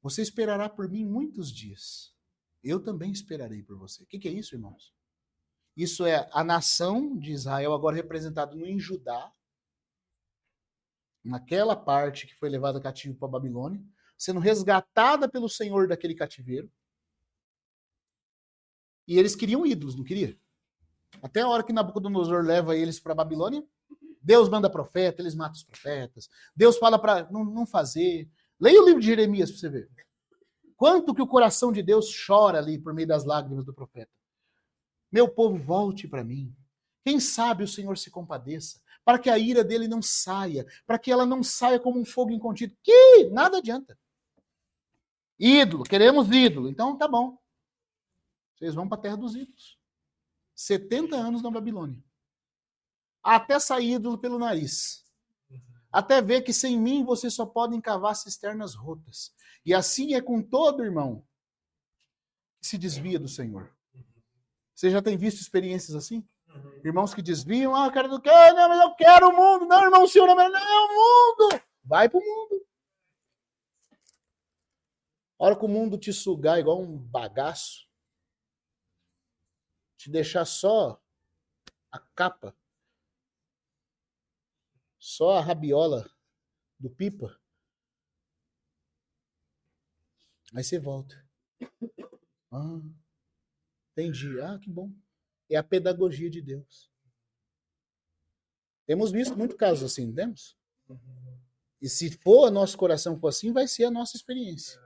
Você esperará por mim muitos dias. Eu também esperarei por você. O que é isso, irmãos? Isso é a nação de Israel, agora representada em Judá, naquela parte que foi levada cativo para a Babilônia, sendo resgatada pelo Senhor daquele cativeiro. E eles queriam ídolos, não queria? Até a hora que Nabucodonosor leva eles para a Babilônia, Deus manda profeta, eles matam os profetas. Deus fala para não fazer. Leia o livro de Jeremias para você ver. Quanto que o coração de Deus chora ali por meio das lágrimas do profeta. Meu povo, volte para mim. Quem sabe o Senhor se compadeça. para que a ira dele não saia, para que ela não saia como um fogo incontido. Que nada adianta. Ídolo, queremos ídolo. Então tá bom. Vocês vão para a terra dos ídolos. 70 anos na Babilônia. Até sair ídolo pelo nariz. Até ver que sem mim vocês só podem cavar cisternas rotas. E assim é com todo irmão que se desvia do Senhor. Você já tem visto experiências assim? Irmãos que desviam, eu quero do quê? Não, mas eu quero o mundo. Não, irmão, o Senhor não é o mundo. Vai pro mundo. A hora que o mundo te sugar igual um bagaço, te deixar só a capa, só a rabiola do pipa, aí você volta. Ah, entendi. Ah, que bom. É a pedagogia de Deus. Temos visto muitos casos assim, não temos? E se for nosso coração for assim, vai ser a nossa experiência.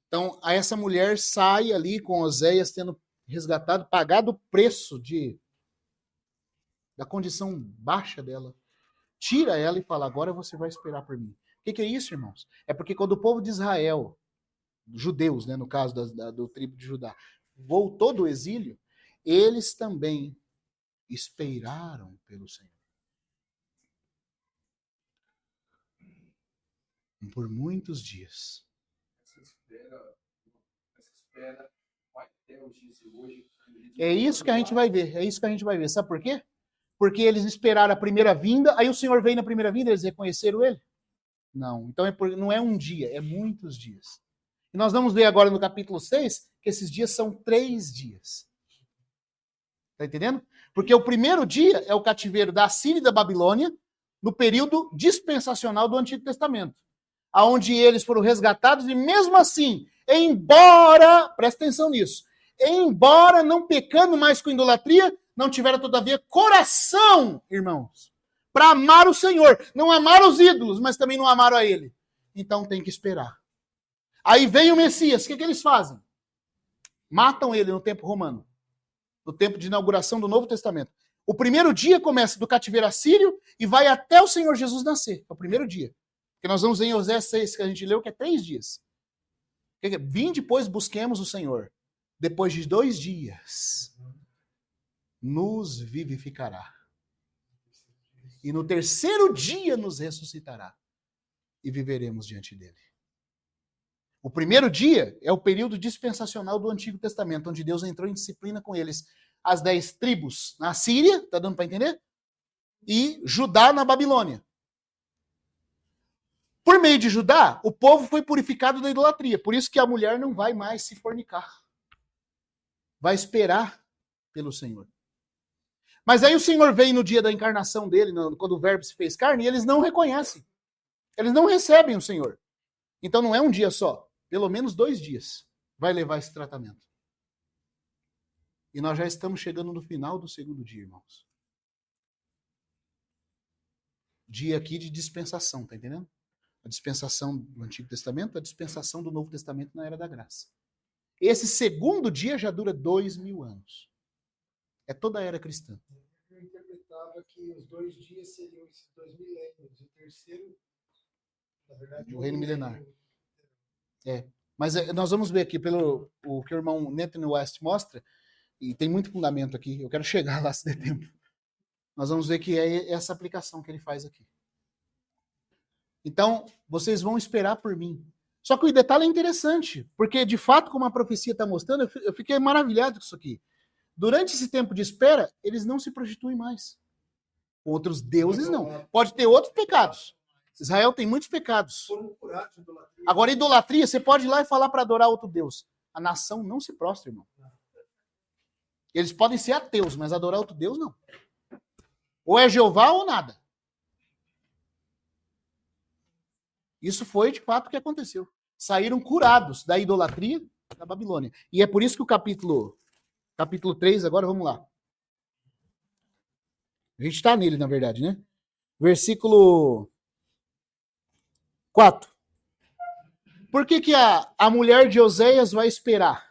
Então, essa mulher sai ali com Oséias tendo resgatado, pagado o preço da condição baixa dela. Tira ela e fala, agora você vai esperar por mim. O que é isso, irmãos? É porque quando o povo de Israel, judeus, né, no caso do tribo de Judá, voltou do exílio, eles também esperaram pelo Senhor. Por muitos dias. É isso que a gente vai ver. É isso que a gente vai ver. Sabe por quê? Porque eles esperaram a primeira vinda, aí o Senhor veio na primeira vinda, eles reconheceram ele? Não. Então não é um dia, é muitos dias. E nós vamos ver agora no capítulo 6 que esses dias são 3 dias. Tá entendendo? Porque o primeiro dia é o cativeiro da Assíria e da Babilônia, no período dispensacional do Antigo Testamento, aonde eles foram resgatados e mesmo assim, embora, presta atenção nisso, embora não pecando mais com idolatria, não tiveram todavia coração, irmãos, para amar o Senhor. Não amaram os ídolos, mas também não amaram a ele. Então tem que esperar. Aí vem o Messias, o que eles fazem? Matam ele no tempo romano, no tempo de inauguração do Novo Testamento. O primeiro dia começa do cativeiro assírio e vai até o Senhor Jesus nascer. É o primeiro dia. Que nós vamos em Osés 6, que a gente leu, que é 3 dias. Vim depois, busquemos o Senhor. Depois de 2 dias, nos vivificará. E no terceiro dia nos ressuscitará. E viveremos diante dele. O primeiro dia é o período dispensacional do Antigo Testamento, onde Deus entrou em disciplina com eles. As 10 tribos na Síria, tá dando para entender? E Judá na Babilônia. Por meio de Judá, o povo foi purificado da idolatria. Por isso que a mulher não vai mais se fornicar. Vai esperar pelo Senhor. Mas aí o Senhor vem no dia da encarnação dele, quando o verbo se fez carne, e eles não reconhecem. Eles não recebem o Senhor. Então não é um dia só. Pelo menos 2 dias vai levar esse tratamento. E nós já estamos chegando no final do segundo dia, irmãos. Dia aqui de dispensação, tá entendendo? A dispensação do Antigo Testamento, a dispensação do Novo Testamento na Era da Graça. Esse segundo dia já dura 2000 anos. É toda a era cristã.
Eu interpretava que os 2 dias seriam esses 2 milênios. E o terceiro, na verdade,
o reino milenar. Mas nós vamos ver aqui pelo o que o irmão Nathan West mostra, e tem muito fundamento aqui, eu quero chegar lá se der tempo. Nós vamos ver que é essa aplicação que ele faz aqui. Então, vocês vão esperar por mim. Só que o detalhe é interessante, porque de fato, como a profecia está mostrando, eu fiquei maravilhado com isso aqui. Durante esse tempo de espera, eles não se prostituem mais. Outros deuses não. Pode ter outros pecados. Israel tem muitos pecados. Agora, idolatria, você pode ir lá e falar para adorar outro Deus. A nação não se prostra, irmão. Eles podem ser ateus, mas adorar outro Deus, não. Ou é Jeová ou nada. Isso foi, de fato, o que aconteceu. Saíram curados da idolatria da Babilônia. E é por isso que o capítulo 3, agora vamos lá. A gente está nele, na verdade, né? Versículo 4. Por que a mulher de Oséias vai esperar?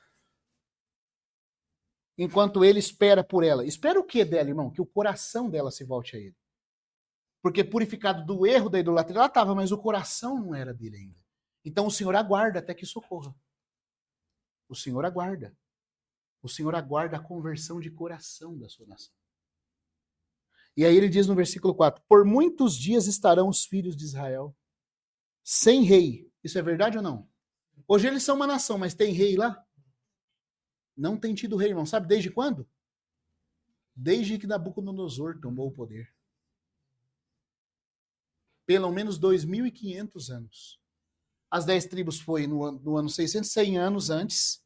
Enquanto ele espera por ela. Espera o que dela, irmão? Que o coração dela se volte a ele. Porque purificado do erro da idolatria, ela estava, mas o coração não era dele ainda. Então o Senhor aguarda até que isso ocorra. O Senhor aguarda. O Senhor aguarda a conversão de coração da sua nação. E aí ele diz no versículo 4, por muitos dias estarão os filhos de Israel sem rei. Isso é verdade ou não? Hoje eles são uma nação, mas tem rei lá? Não tem tido rei, irmão. Sabe desde quando? Desde que Nabucodonosor tomou o poder. Pelo menos 2.500 anos. As 10 tribos foi no ano 600, 100 anos antes.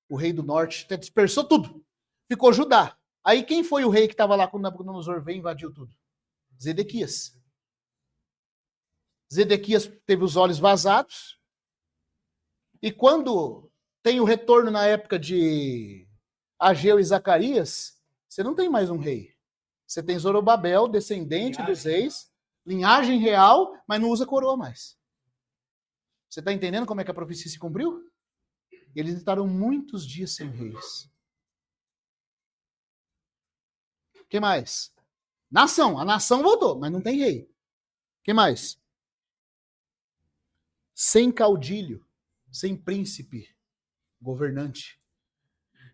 O rei do norte dispersou tudo. Ficou Judá. Aí quem foi o rei que estava lá quando Nabucodonosor veio e invadiu tudo? Zedequias. Zedequias teve os olhos vazados. E quando tem o retorno na época de Ageu e Zacarias, você não tem mais um rei. Você tem Zorobabel, descendente dos reis, linhagem real, mas não usa coroa mais. Você está entendendo como é que a profecia se cumpriu? Eles estarão muitos dias sem reis. O que mais? Nação. A nação voltou, mas não tem rei. O que mais? Sem caudilho, sem príncipe, governante.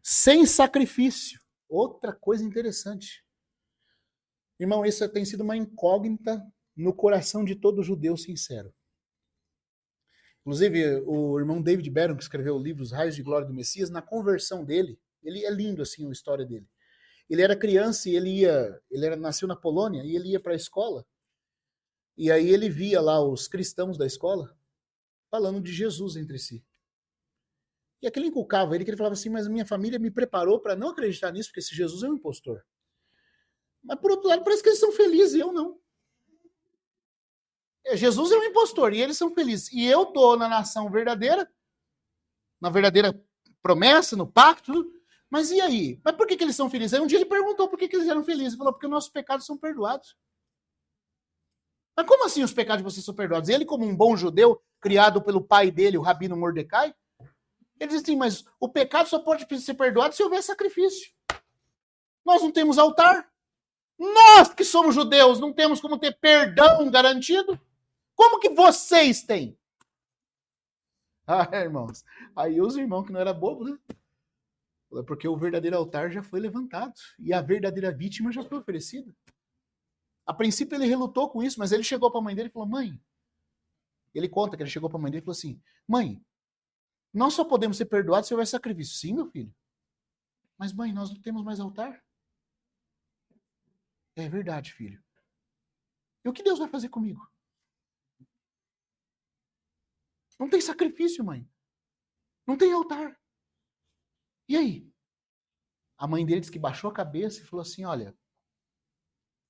Sem sacrifício. Outra coisa interessante. Irmão, isso tem sido uma incógnita no coração de todo judeu sincero. Inclusive, o irmão David Barron, que escreveu o livro Os Raios de Glória do Messias, na conversão dele, ele é lindo assim a história dele. Ele era criança e nasceu na Polônia e ele ia para a escola. E aí ele via lá os cristãos da escola falando de Jesus entre si. E aquilo inculcava ele, que ele falava assim, mas a minha família me preparou para não acreditar nisso, porque esse Jesus é um impostor. Mas por outro lado, parece que eles são felizes e eu não. Jesus é um impostor e eles são felizes. E eu estou na nação verdadeira, na verdadeira promessa, no pacto. Mas e aí? Mas por que eles são felizes? Aí um dia ele perguntou por que eles eram felizes. Ele falou, porque nossos pecados são perdoados. Mas como assim os pecados de vocês são perdoados? Ele, como um bom judeu, criado pelo pai dele, o Rabino Mordecai, ele diz assim, mas o pecado só pode ser perdoado se houver sacrifício. Nós não temos altar. Nós que somos judeus não temos como ter perdão garantido. Como que vocês têm? Ah, irmãos. Aí os irmãos que não era bobo, né? Porque o verdadeiro altar já foi levantado. E a verdadeira vítima já foi oferecida. A princípio ele relutou com isso, mas ele chegou para a mãe dele e falou, mãe. Ele conta que ele chegou para a mãe dele e falou assim, mãe, nós só podemos ser perdoados se houver sacrifício. Sim, meu filho. Mas mãe, nós não temos mais altar. É verdade, filho. E o que Deus vai fazer comigo? Não tem sacrifício, mãe. Não tem altar. E aí? A mãe dele disse que baixou a cabeça e falou assim, olha,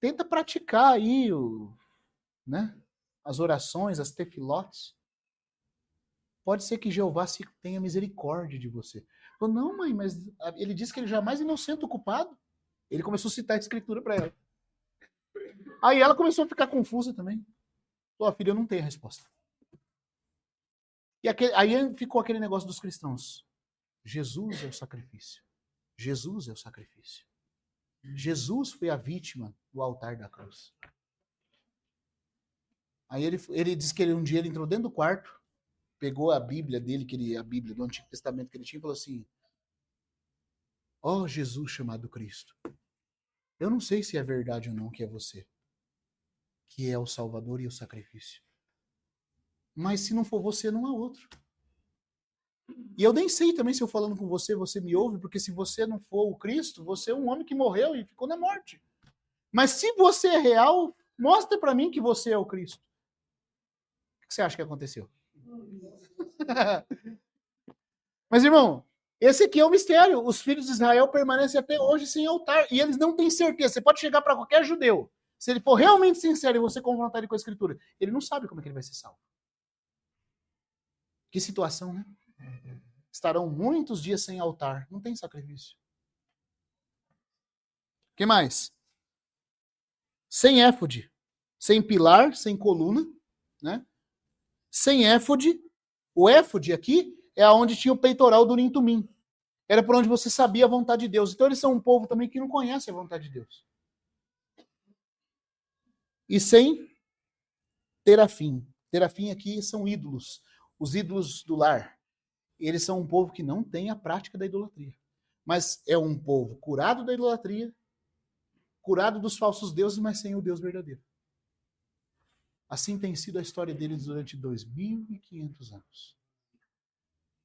tenta praticar aí as orações, as tefilotes. Pode ser que Jeová tenha misericórdia de você. Falou, não, mãe, mas ele disse que ele jamais é inocente o culpado. Ele começou a citar a escritura para ela. Aí ela começou a ficar confusa também. Falou, filha, eu não tenho a resposta. E aí ficou aquele negócio dos cristãos. Jesus é o sacrifício. Jesus é o sacrifício. Jesus foi a vítima do altar da cruz. Aí ele disse que um dia ele entrou dentro do quarto, pegou a Bíblia dele, a Bíblia do Antigo Testamento que ele tinha, e falou assim, ó Jesus chamado Cristo, eu não sei se é verdade ou não que é você, que é o Salvador e o sacrifício. Mas se não for você, não há outro. E eu nem sei também se eu falando com você, você me ouve, porque se você não for o Cristo, você é um homem que morreu e ficou na morte. Mas se você é real, mostra para mim que você é o Cristo. O que você acha que aconteceu? Mas, irmão, esse aqui é o mistério. Os filhos de Israel permanecem até hoje sem altar. E eles não têm certeza. Você pode chegar para qualquer judeu. Se ele for realmente sincero e você confrontar ele com a escritura, ele não sabe como é que ele vai ser salvo. Que situação, né? Estarão muitos dias sem altar. Não tem sacrifício. O que mais? Sem éfode. Sem pilar, sem coluna. Né? Sem éfode. O éfode aqui é onde tinha o peitoral do Urim Tumim. Era por onde você sabia a vontade de Deus. Então eles são um povo também que não conhece a vontade de Deus. e sem terafim. Terafim aqui são ídolos, os ídolos do lar. Eles são um povo que não tem a prática da idolatria, mas é um povo curado da idolatria, curado dos falsos deuses, mas sem o Deus verdadeiro. Assim tem sido a história deles durante 2.500 anos.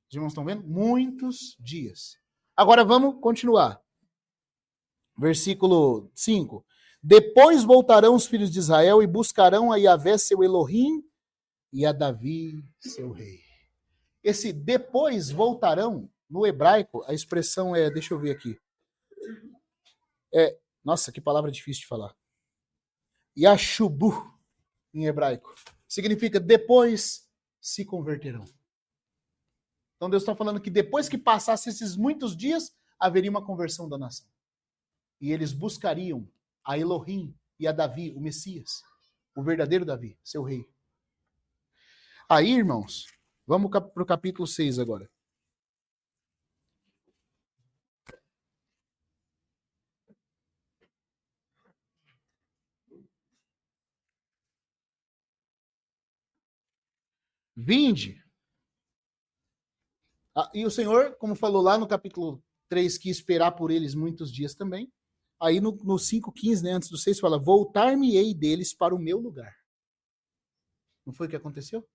Os irmãos estão vendo? Muitos dias. Agora vamos continuar. Versículo 5. Depois voltarão os filhos de Israel e buscarão a Yahvé, seu Elohim, e a Davi, seu rei. Esse depois voltarão, no hebraico, a expressão é, deixa eu ver aqui. Nossa, que palavra difícil de falar. Yashubu, em hebraico. Significa depois se converterão. Então Deus está falando que depois que passasse esses muitos dias, haveria uma conversão da nação. E eles buscariam a Elohim e a Davi, o Messias, o verdadeiro Davi, seu rei. Aí, irmãos, vamos para o capítulo 6 agora. Vinde. E o Senhor, como falou lá no capítulo 3, que esperar por eles muitos dias também. Aí no 5:15, né, antes do 6, fala, voltar-me-ei deles para o meu lugar. Não foi o que aconteceu?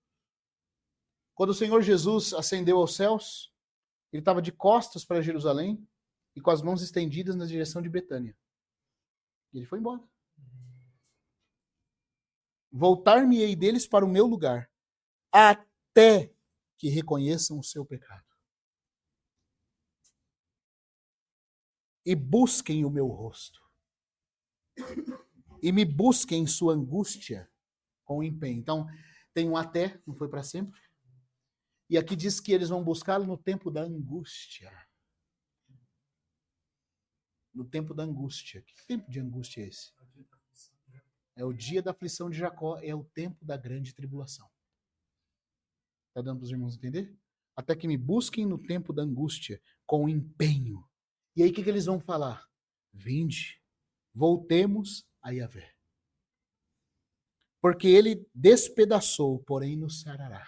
Quando o Senhor Jesus ascendeu aos céus, ele estava de costas para Jerusalém e com as mãos estendidas na direção de Betânia. E ele foi embora. Voltar-me-ei deles para o meu lugar, até que reconheçam o seu pecado. E busquem o meu rosto. E me busquem em sua angústia com empenho. Então, tem um até, não foi para sempre. E aqui diz que eles vão buscá-lo no tempo da angústia. No tempo da angústia. Que tempo de angústia é esse? É o dia da aflição de Jacó, é o tempo da grande tribulação. Está dando para os irmãos entender? Até que me busquem no tempo da angústia, com empenho. E aí o que eles vão falar? Vinde, voltemos a Yahvé. Porque ele despedaçou, porém nos sarará.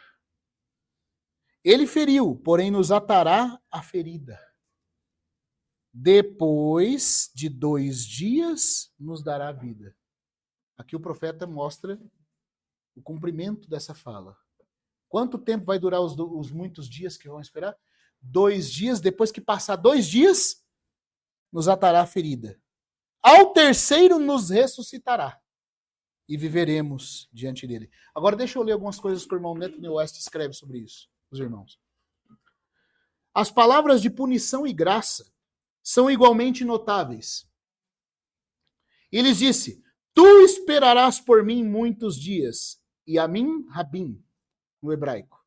Ele feriu, porém nos atará a ferida. Depois de 2 dias, nos dará vida. Aqui o profeta mostra o cumprimento dessa fala. Quanto tempo vai durar os muitos dias que vão esperar? 2 dias, depois que passar 2 dias, nos atará a ferida. Ao terceiro nos ressuscitará. E viveremos diante dele. Agora deixa eu ler algumas coisas que o irmão Neto West escreve sobre isso, os irmãos. As palavras de punição e graça são igualmente notáveis. Ele disse, tu esperarás por mim muitos dias, e a mim, Rabim, no hebraico.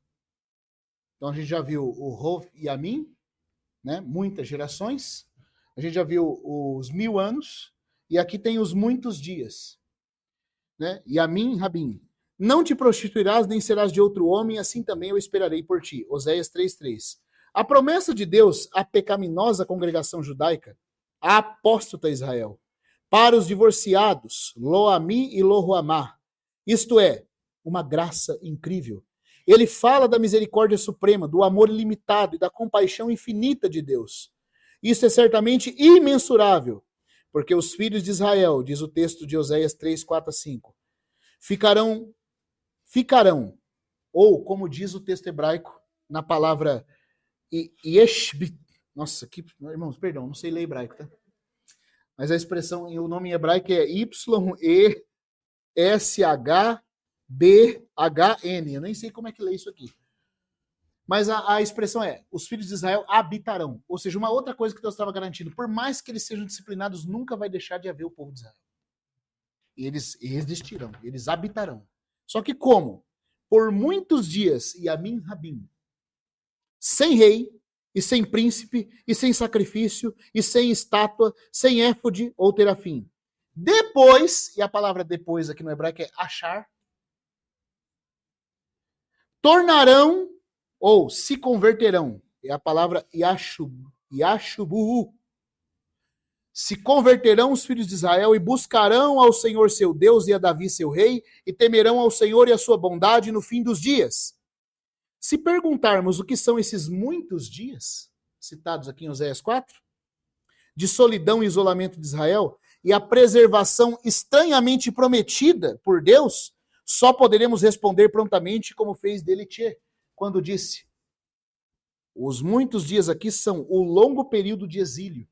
Então a gente já viu o Rov e a mim, né? Muitas gerações. A gente já viu os 1000 anos, e aqui tem os muitos dias. Né? E a mim, Rabim, não te prostituirás nem serás de outro homem, assim também eu esperarei por ti. Oséias 3:3. A promessa de Deus à pecaminosa congregação judaica, à apóstata Israel, para os divorciados, Lo-Ami e Lo-Ruamá, isto é, uma graça incrível. Ele fala da misericórdia suprema, do amor ilimitado e da compaixão infinita de Deus. Isso é certamente imensurável, porque os filhos de Israel, diz o texto de Oséias 3:4-5, ficarão, ou como diz o texto hebraico, na palavra Yeshbit, nossa, que, irmãos, perdão, não sei ler hebraico, tá? Mas a expressão, o nome em hebraico é Y-E-S-H-B-H-N, eu nem sei como é que lê isso aqui. Mas a expressão é, os filhos de Israel habitarão. Ou seja, uma outra coisa que Deus estava garantindo, por mais que eles sejam disciplinados, nunca vai deixar de haver o povo de Israel. Eles existirão, eles habitarão. Só que como? Por muitos dias, e a mim, Rabim, sem rei, e sem príncipe, e sem sacrifício, e sem estátua, sem éfode ou terafim. Depois, e a palavra depois aqui no hebraico é achar, tornarão ou se converterão, é a palavra Yashubu, Se converterão os filhos de Israel e buscarão ao Senhor seu Deus e a Davi seu rei, e temerão ao Senhor e a sua bondade no fim dos dias. Se perguntarmos o que são esses muitos dias, citados aqui em Oséias 4, de solidão e isolamento de Israel, e a preservação estranhamente prometida por Deus, só poderemos responder prontamente como fez Delitier, quando disse: os muitos dias aqui são o longo período de exílio.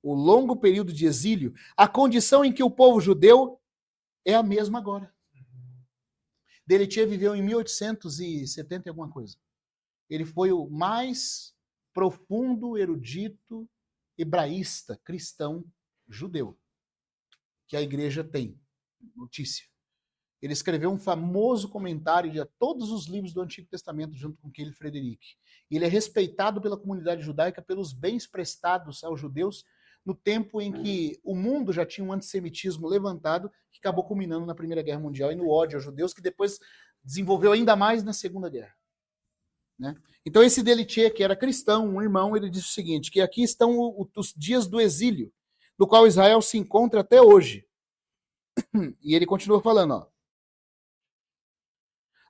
O longo período de exílio, a condição em que o povo judeu é a mesma agora. Delitier viveu em 1870 e alguma coisa. Ele foi o mais profundo erudito hebraísta cristão judeu que a igreja tem notícia. Ele escreveu um famoso comentário de todos os livros do Antigo Testamento junto com Keil Frederick. Ele é respeitado pela comunidade judaica pelos bens prestados aos judeus no tempo em que o mundo já tinha um antissemitismo levantado, que acabou culminando na Primeira Guerra Mundial e no ódio aos judeus, que depois desenvolveu ainda mais na Segunda Guerra. Né? Então esse Delitier, que era cristão, um irmão, ele disse o seguinte, que aqui estão os dias do exílio, do qual Israel se encontra até hoje. E ele continua falando, ó.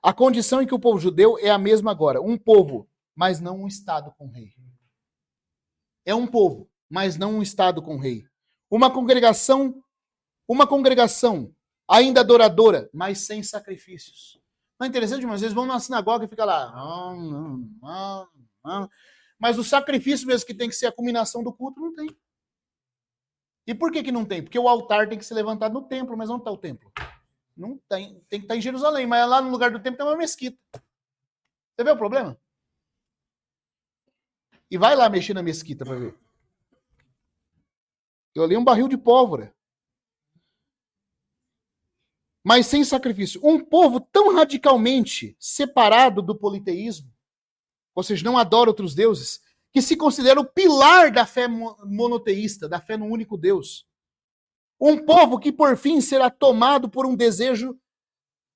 A condição em que o povo judeu é a mesma agora. Um povo, mas não um estado com rei. É um povo, mas não um estado com rei. Uma congregação ainda adoradora, mas sem sacrifícios. Não é interessante, mas eles vão na sinagoga e ficam lá. Mas o sacrifício mesmo que tem que ser a culminação do culto, não tem. E por que não tem? Porque o altar tem que ser levantado no templo, mas onde está o templo? Não tem, tem que estar em Jerusalém, mas lá no lugar do templo tem uma mesquita. Você vê o problema? E vai lá mexer na mesquita para ver. Eu ali um barril de pólvora. Mas sem sacrifício. Um povo tão radicalmente separado do politeísmo, ou seja, não adora outros deuses, que se considera o pilar da fé monoteísta, da fé no único Deus. Um povo que, por fim, será tomado por um desejo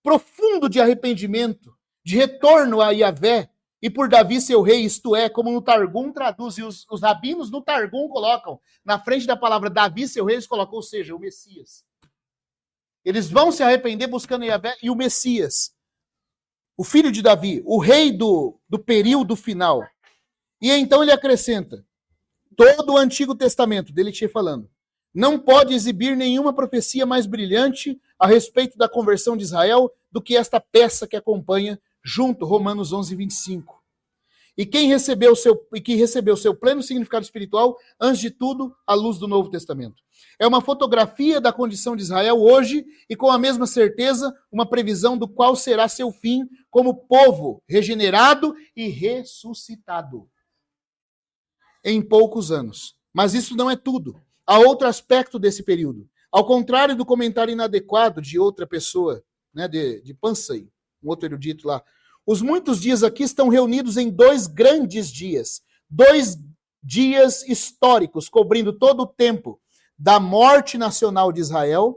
profundo de arrependimento, de retorno a Yahvé, e por Davi seu rei, isto é, como no Targum traduz, e os rabinos no Targum colocam, na frente da palavra Davi seu rei, eles colocam, ou seja, o Messias. Eles vão se arrepender buscando Yahvé e o Messias, o filho de Davi, o rei do período final. E então ele acrescenta, todo o Antigo Testamento, Delitier falando, não pode exibir nenhuma profecia mais brilhante a respeito da conversão de Israel do que esta peça que acompanha junto, Romanos 11, 25. E que recebeu seu pleno significado espiritual, antes de tudo, à luz do Novo Testamento. É uma fotografia da condição de Israel hoje e, com a mesma certeza, uma previsão do qual será seu fim como povo regenerado e ressuscitado em poucos anos. Mas isso não é tudo. Há outro aspecto desse período. Ao contrário do comentário inadequado de outra pessoa, né, de Pansay, um outro erudito lá, os muitos dias aqui estão reunidos em 2 grandes dias. 2 dias históricos, cobrindo todo o tempo da morte nacional de Israel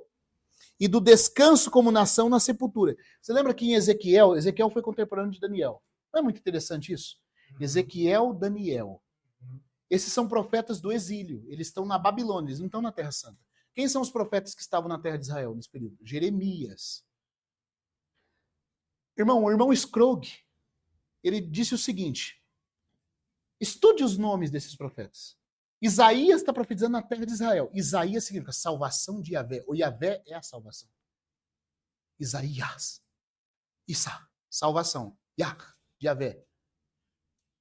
e do descanso como nação na sepultura. Você lembra que em Ezequiel foi contemporâneo de Daniel. Não é muito interessante isso? Ezequiel, Daniel. Esses são profetas do exílio. Eles estão na Babilônia, eles não estão na Terra Santa. Quem são os profetas que estavam na terra de Israel nesse período? Jeremias. Irmão, o irmão Scrooge, ele disse o seguinte, estude os nomes desses profetas. Isaías está profetizando na terra de Israel. Isaías significa salvação de Yahvé. O Yahvé é a salvação. Isaías. Issa, salvação. Yah, de Yahvé.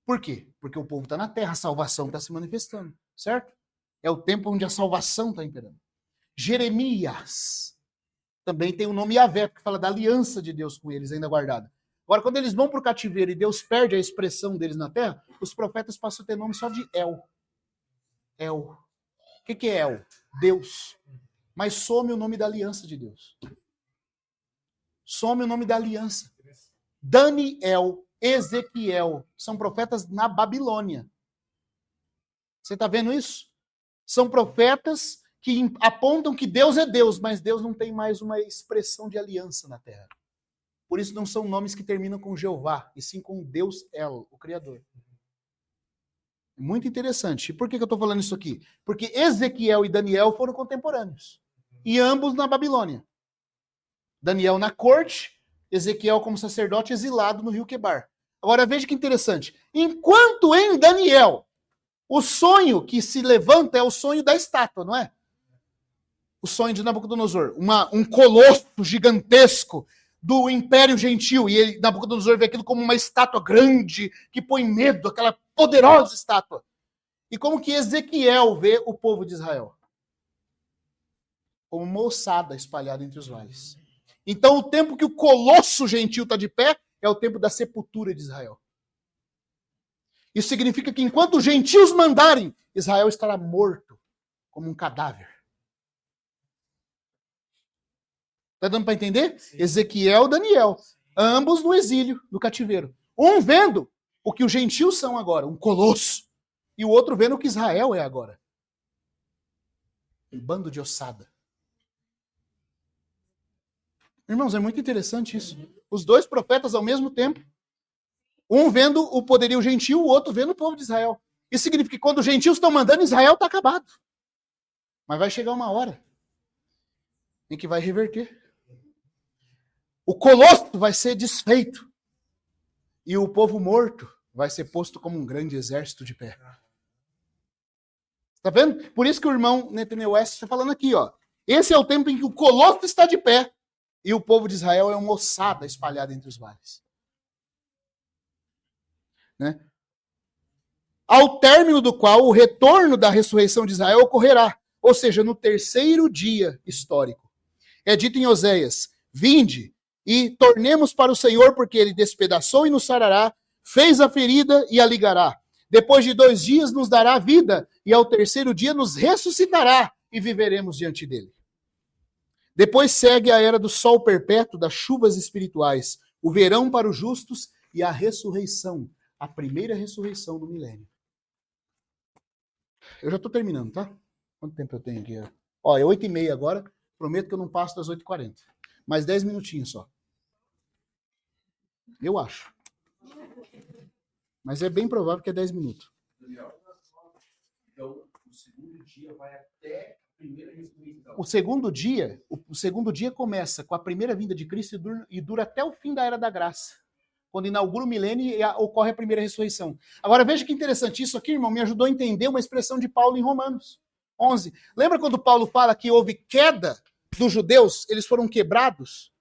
Por quê? Porque o povo está na terra, a salvação está se manifestando, certo? É o tempo onde a salvação está imperando. Jeremias também tem o nome Yahvé, porque fala da aliança de Deus com eles ainda guardada. Agora, quando eles vão para o cativeiro e Deus perde a expressão deles na terra, os profetas passam a ter nome só de El. El. O que é El? Deus. Mas some o nome da aliança de Deus. Some o nome da aliança. Daniel, Ezequiel, são profetas na Babilônia. Você está vendo isso? São profetas que apontam que Deus é Deus, mas Deus não tem mais uma expressão de aliança na terra. Por isso não são nomes que terminam com Jeová, e sim com Deus El, o Criador. Muito interessante. E por que eu estou falando isso aqui? Porque Ezequiel e Daniel foram contemporâneos. E ambos na Babilônia. Daniel na corte, Ezequiel como sacerdote exilado no rio Quebar. Agora veja que interessante. Enquanto em Daniel, o sonho que se levanta é o sonho da estátua, não é? O sonho de Nabucodonosor. Um colosso gigantesco do Império Gentil. E Nabucodonosor vê aquilo como uma estátua grande, que põe medo, aquela poderosa estátua. E como que Ezequiel vê o povo de Israel? Como uma ossada espalhada entre os vales. Então o tempo que o colosso gentil está de pé é o tempo da sepultura de Israel. Isso significa que enquanto os gentios mandarem, Israel estará morto, como um cadáver. Está dando para entender? Sim. Ezequiel e Daniel, ambos no exílio, no cativeiro. Um vendo o que os gentios são agora, um colosso. E o outro vendo o que Israel é agora. Um bando de ossada. Irmãos, é muito interessante isso. Os dois profetas ao mesmo tempo. Um vendo o poderio gentil, o outro vendo o povo de Israel. Isso significa que quando os gentios estão mandando, Israel está acabado. Mas vai chegar uma hora em que vai reverter. O colosso vai ser desfeito. E o povo morto vai ser posto como um grande exército de pé. Está vendo? Por isso que o irmão Netanyahu está falando aqui, ó. Esse é o tempo em que o colosso está de pé e o povo de Israel é uma ossada espalhada entre os vales. Né? Ao término do qual o retorno da ressurreição de Israel ocorrerá, ou seja, no terceiro dia histórico. É dito em Oséias: vinde e tornemos para o Senhor, porque ele despedaçou e nos sarará, fez a ferida e a ligará. Depois de 2 dias nos dará vida, e ao terceiro dia nos ressuscitará, e viveremos diante dele. Depois segue a era do sol perpétuo, das chuvas espirituais, o verão para os justos e a ressurreição, a primeira ressurreição do milênio. Eu já estou terminando, tá? Quanto tempo eu tenho aqui? Ó, é 8h30 agora, prometo que eu não passo das 8h40. Mais 10 minutinhos só. Eu acho. Mas é bem provável que é 10 minutos.
Então, o segundo dia vai até a primeira ressurreição.
O segundo dia começa com a primeira vinda de Cristo e dura até o fim da Era da Graça. Quando inaugura o milênio e ocorre a primeira ressurreição. Agora veja que interessante, isso aqui, irmão, me ajudou a entender uma expressão de Paulo em Romanos 11. Lembra quando Paulo fala que houve queda dos judeus, eles foram quebrados?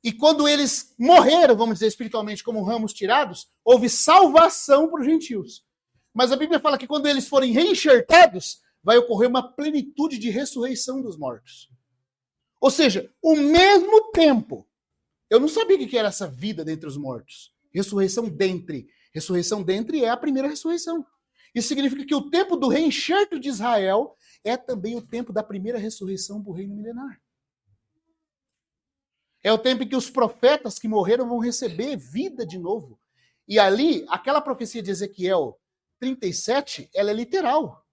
E quando eles morreram, vamos dizer espiritualmente, como ramos tirados, houve salvação para os gentios. Mas a Bíblia fala que quando eles forem reenxertados, vai ocorrer uma plenitude de ressurreição dos mortos. Ou seja, o mesmo tempo. Eu não sabia o que era essa vida dentre os mortos. Ressurreição dentre. Ressurreição dentre é a primeira ressurreição. Isso significa que o tempo do reenxerto de Israel é também o tempo da primeira ressurreição do reino milenar. É o tempo em que os profetas que morreram vão receber vida de novo. E ali, aquela profecia de Ezequiel 37, ela é literal.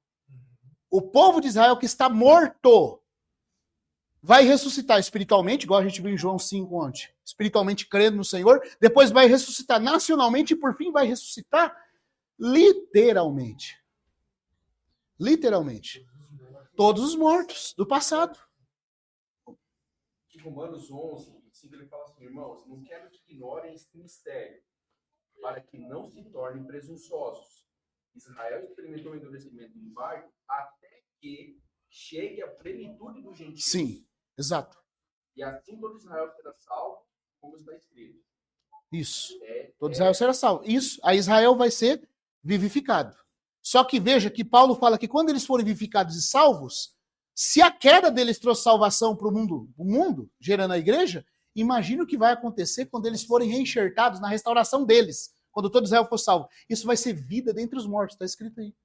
O povo de Israel que está morto vai ressuscitar espiritualmente, igual a gente viu em João 5 ontem. Espiritualmente crendo no Senhor. Depois vai ressuscitar nacionalmente e por fim vai ressuscitar literalmente. Literalmente. Todos os mortos do passado.
Em Romanos 11, 25, ele fala assim: irmãos, não quero que ignorem esse mistério, para que não se tornem presunçosos. Israel experimentou o endurecimento em parte até que chegue a plenitude do gentio.
Sim, exato.
E assim todo Israel será salvo, como está escrito.
Isso. Todo Israel será salvo. Isso. A Israel vai ser vivificado. Só que veja que Paulo fala que quando eles forem vivificados e salvos, se a queda deles trouxe salvação para o mundo, gerando a igreja, imagina o que vai acontecer quando eles forem reenxertados na restauração deles, quando todo Israel for salvo. Isso vai ser vida dentre os mortos, está escrito aí.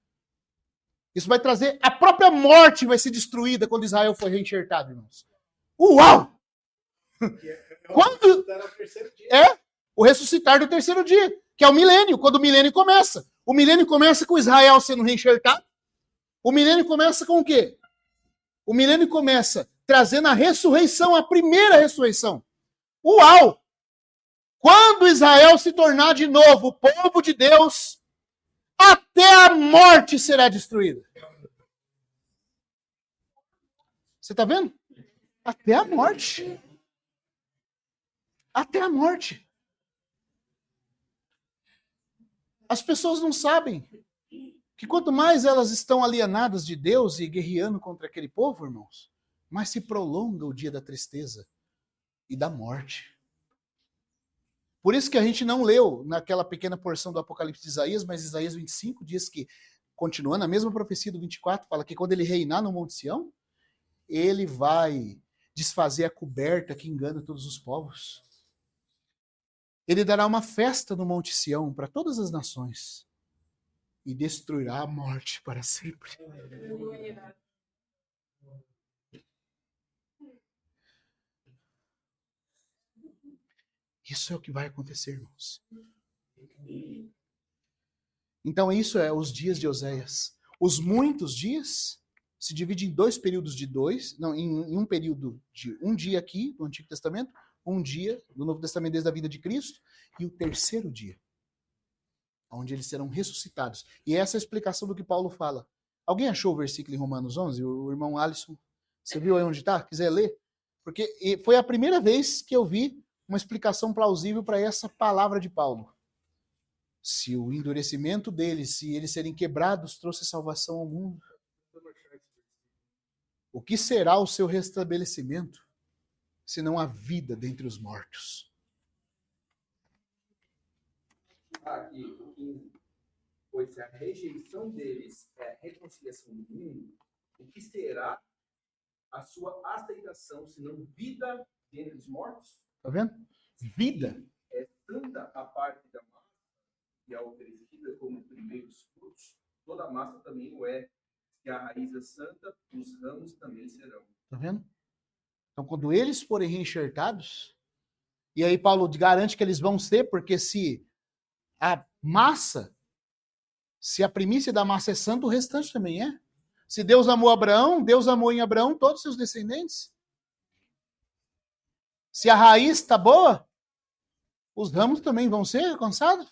Isso vai trazer, a própria morte vai ser destruída quando Israel for reenxertado, irmãos. Uau! Quando o ressuscitar do terceiro dia, que é o milênio, quando o milênio começa. O milênio começa com Israel sendo reenxertado. O milênio começa com o quê? O milênio começa trazendo a ressurreição, a primeira ressurreição. Uau! Quando Israel se tornar de novo o povo de Deus, até até a morte será destruída. Você está vendo? Até a morte. Até a morte. As pessoas não sabem que quanto mais elas estão alienadas de Deus e guerreando contra aquele povo, irmãos, mais se prolonga o dia da tristeza e da morte. Por isso que a gente não leu naquela pequena porção do Apocalipse de Isaías, mas Isaías 25 diz que, continuando a mesma profecia do 24, fala que quando ele reinar no Monte Sião, ele vai desfazer a coberta que engana todos os povos. Ele dará uma festa no Monte Sião para todas as nações e destruirá a morte para sempre. Isso é o que vai acontecer, irmãos. Então isso é os dias de Oséias. Os muitos dias se dividem em dois períodos de em um período de um dia aqui, no Antigo Testamento, um dia do Novo Testamento desde a vida de Cristo, e o terceiro dia, onde eles serão ressuscitados. E essa é a explicação do que Paulo fala. Alguém achou o versículo em Romanos 11? O irmão Alisson, você viu aí onde está? Quiser ler? Porque foi a primeira vez que eu vi uma explicação plausível para essa palavra de Paulo. Se o endurecimento deles, se eles serem quebrados, trouxe salvação ao mundo, o que será o seu restabelecimento, senão a vida dentre os mortos?
Aqui, o 15. Pois se a rejeição deles é a reconciliação do mundo, o que será a sua aceitação, senão vida dentre os mortos?
Tá vendo? Vida.
É tanta a parte da massa que é oferecida como primeiros frutos, toda a massa também o é. Que a raiz é santa, os ramos também serão.
Tá vendo? Então, quando eles forem reenxertados, e aí Paulo garante que eles vão ser, porque se a massa, se a primícia da massa é santa, o restante também é. Se Deus amou Abraão, Deus amou em Abraão todos os seus descendentes. Se a raiz está boa, os ramos também vão ser alcançados.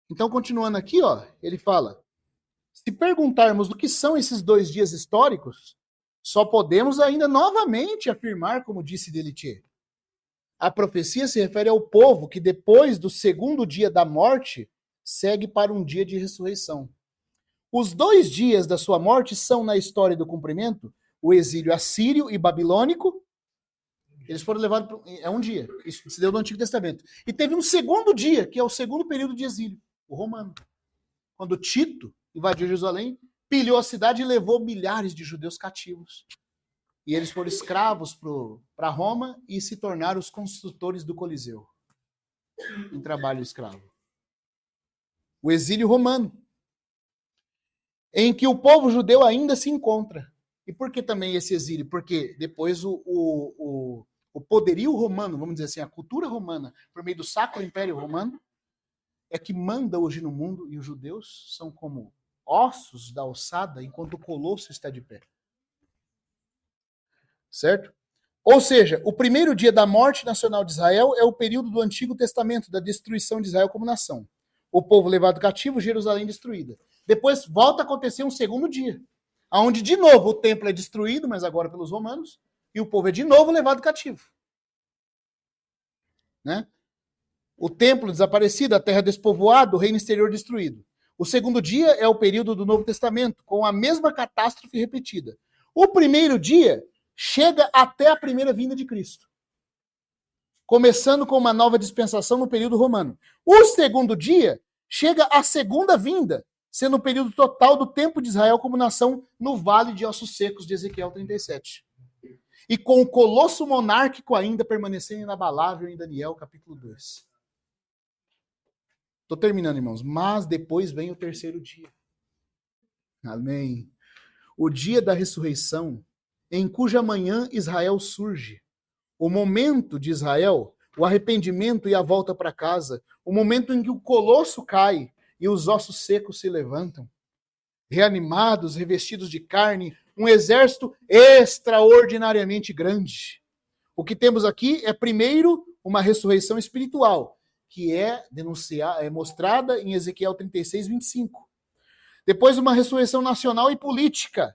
Então, continuando aqui, ó, ele fala, se perguntarmos o que são esses 2 dias históricos, só podemos ainda novamente afirmar, como disse Delitier, a profecia se refere ao povo que depois do segundo dia da morte segue para um dia de ressurreição. Os 2 dias da sua morte são, na história do cumprimento, o exílio assírio e babilônico. Eles foram levados é um dia. Isso se deu no Antigo Testamento. E teve um segundo dia, que é o segundo período de exílio, o romano. Quando Tito invadiu Jerusalém, pilhou a cidade e levou milhares de judeus cativos. E eles foram escravos para Roma e se tornaram os construtores do Coliseu, em trabalho escravo. O exílio romano, em que o povo judeu ainda se encontra. E por que também esse exílio? Porque depois o poderio romano, vamos dizer assim, a cultura romana, por meio do Sacro Império Romano, é que manda hoje no mundo, e os judeus são como ossos da ossada, enquanto o colosso está de pé. Certo? Ou seja, o primeiro dia da morte nacional de Israel é o período do Antigo Testamento, da destruição de Israel como nação. O povo levado cativo, Jerusalém destruída. Depois volta a acontecer um segundo dia, onde de novo o templo é destruído, mas agora pelos romanos, e o povo é de novo levado cativo. Né? O templo desaparecido, a terra despovoada, o reino exterior destruído. O segundo dia é o período do Novo Testamento, com a mesma catástrofe repetida. O primeiro dia chega até a primeira vinda de Cristo, começando com uma nova dispensação no período romano. O segundo dia chega à segunda vinda, sendo o período total do tempo de Israel como nação no Vale de Ossos Secos de Ezequiel 37. E com o colosso monárquico ainda permanecendo inabalável em Daniel capítulo 2. Estou terminando, irmãos. Mas depois vem o terceiro dia. Amém. O dia da ressurreição, em cuja manhã Israel surge. O momento de Israel, o arrependimento e a volta para casa. O momento em que o colosso cai e os ossos secos se levantam. Reanimados, revestidos de carne, um exército extraordinariamente grande. O que temos aqui é, primeiro, uma ressurreição espiritual, que é mostrada em Ezequiel 36, 25. Depois uma ressurreição nacional e política,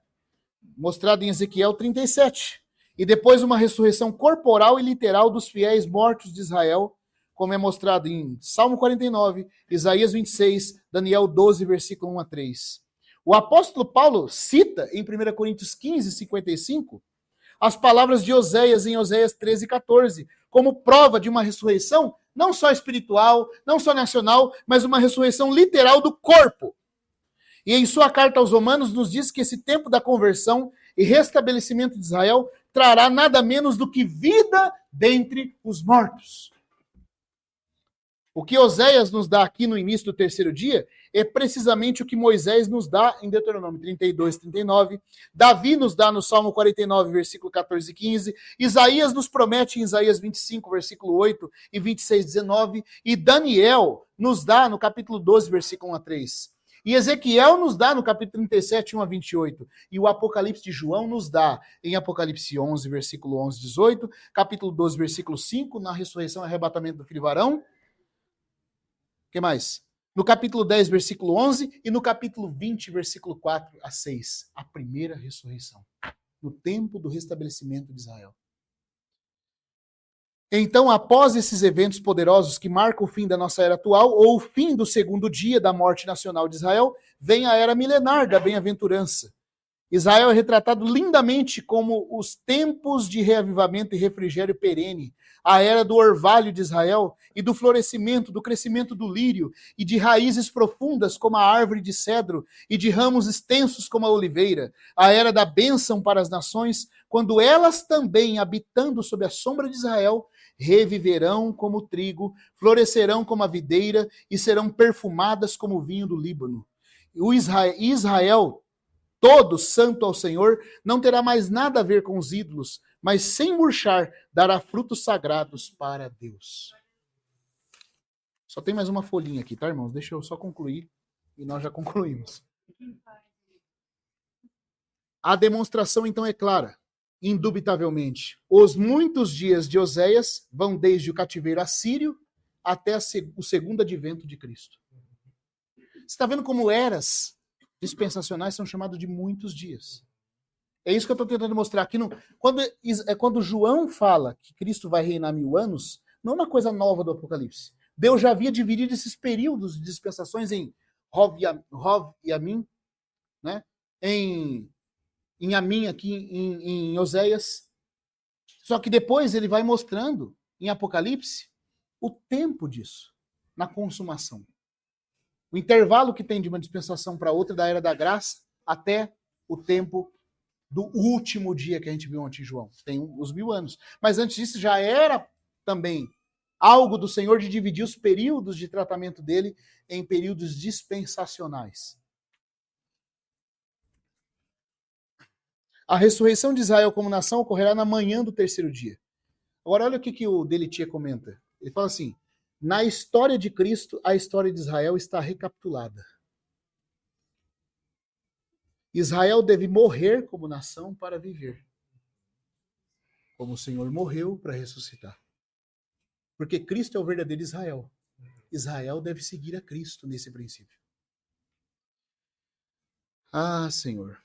mostrada em Ezequiel 37. E depois uma ressurreição corporal e literal dos fiéis mortos de Israel, como é mostrado em Salmo 49, Isaías 26, Daniel 12, versículo 1 a 3. O apóstolo Paulo cita em 1 Coríntios 15, 55, as palavras de Oséias em Oséias 13, 14, como prova de uma ressurreição não só espiritual, não só nacional, mas uma ressurreição literal do corpo. E em sua carta aos Romanos nos diz que esse tempo da conversão e restabelecimento de Israel trará nada menos do que vida dentre os mortos. O que Oséias nos dá aqui no início do terceiro dia é precisamente o que Moisés nos dá em Deuteronômio 32, 39, Davi nos dá no Salmo 49, versículo 14 e 15, Isaías nos promete em Isaías 25, versículo 8 e 26, 19, e Daniel nos dá no capítulo 12, versículo 1 a 3. E Ezequiel nos dá no capítulo 37, 1 a 28. E o Apocalipse de João nos dá em Apocalipse 11, versículo 11, 18, capítulo 12, versículo 5, na ressurreição e arrebatamento do filho varão. O que mais? No capítulo 10, versículo 11, e no capítulo 20, versículo 4 a 6. A primeira ressurreição. No tempo do restabelecimento de Israel. Então, após esses eventos poderosos que marcam o fim da nossa era atual, ou o fim do segundo dia da morte nacional de Israel, vem a era milenar da bem-aventurança. Israel é retratado lindamente como os tempos de reavivamento e refrigério perene, a era do orvalho de Israel e do florescimento, do crescimento do lírio e de raízes profundas como a árvore de cedro e de ramos extensos como a oliveira, a era da bênção para as nações, quando elas também, habitando sob a sombra de Israel, reviverão como o trigo, florescerão como a videira e serão perfumadas como o vinho do Líbano. O Israel, todo santo ao Senhor, não terá mais nada a ver com os ídolos, mas sem murchar, dará frutos sagrados para Deus. Só tem mais uma folhinha aqui, tá, irmãos? Deixa eu só concluir e nós já concluímos. A demonstração, então, é clara. Indubitavelmente, os muitos dias de Oséias vão desde o cativeiro assírio até o segundo advento de Cristo. Você está vendo como eras dispensacionais são chamados de muitos dias. É isso que eu estou tentando mostrar aqui. Quando João fala que Cristo vai reinar 1000 anos, não é uma coisa nova do Apocalipse. Deus já havia dividido esses períodos de dispensações em Rov e Amim, né? Em Amim, aqui em Oséias. Só que depois ele vai mostrando, em Apocalipse, o tempo disso, na consumação. O intervalo que tem de uma dispensação para outra, da era da graça, até o tempo do último dia que a gente viu ontem em João. Tem os 1000 anos. Mas antes disso já era também algo do Senhor de dividir os períodos de tratamento dele em períodos dispensacionais. A ressurreição de Israel como nação ocorrerá na manhã do terceiro dia. Agora, olha o que o Delitia comenta. Ele fala assim, na história de Cristo, a história de Israel está recapitulada. Israel deve morrer como nação para viver. Como o Senhor morreu para ressuscitar. Porque Cristo é o verdadeiro Israel. Israel deve seguir a Cristo nesse princípio. Ah, Senhor.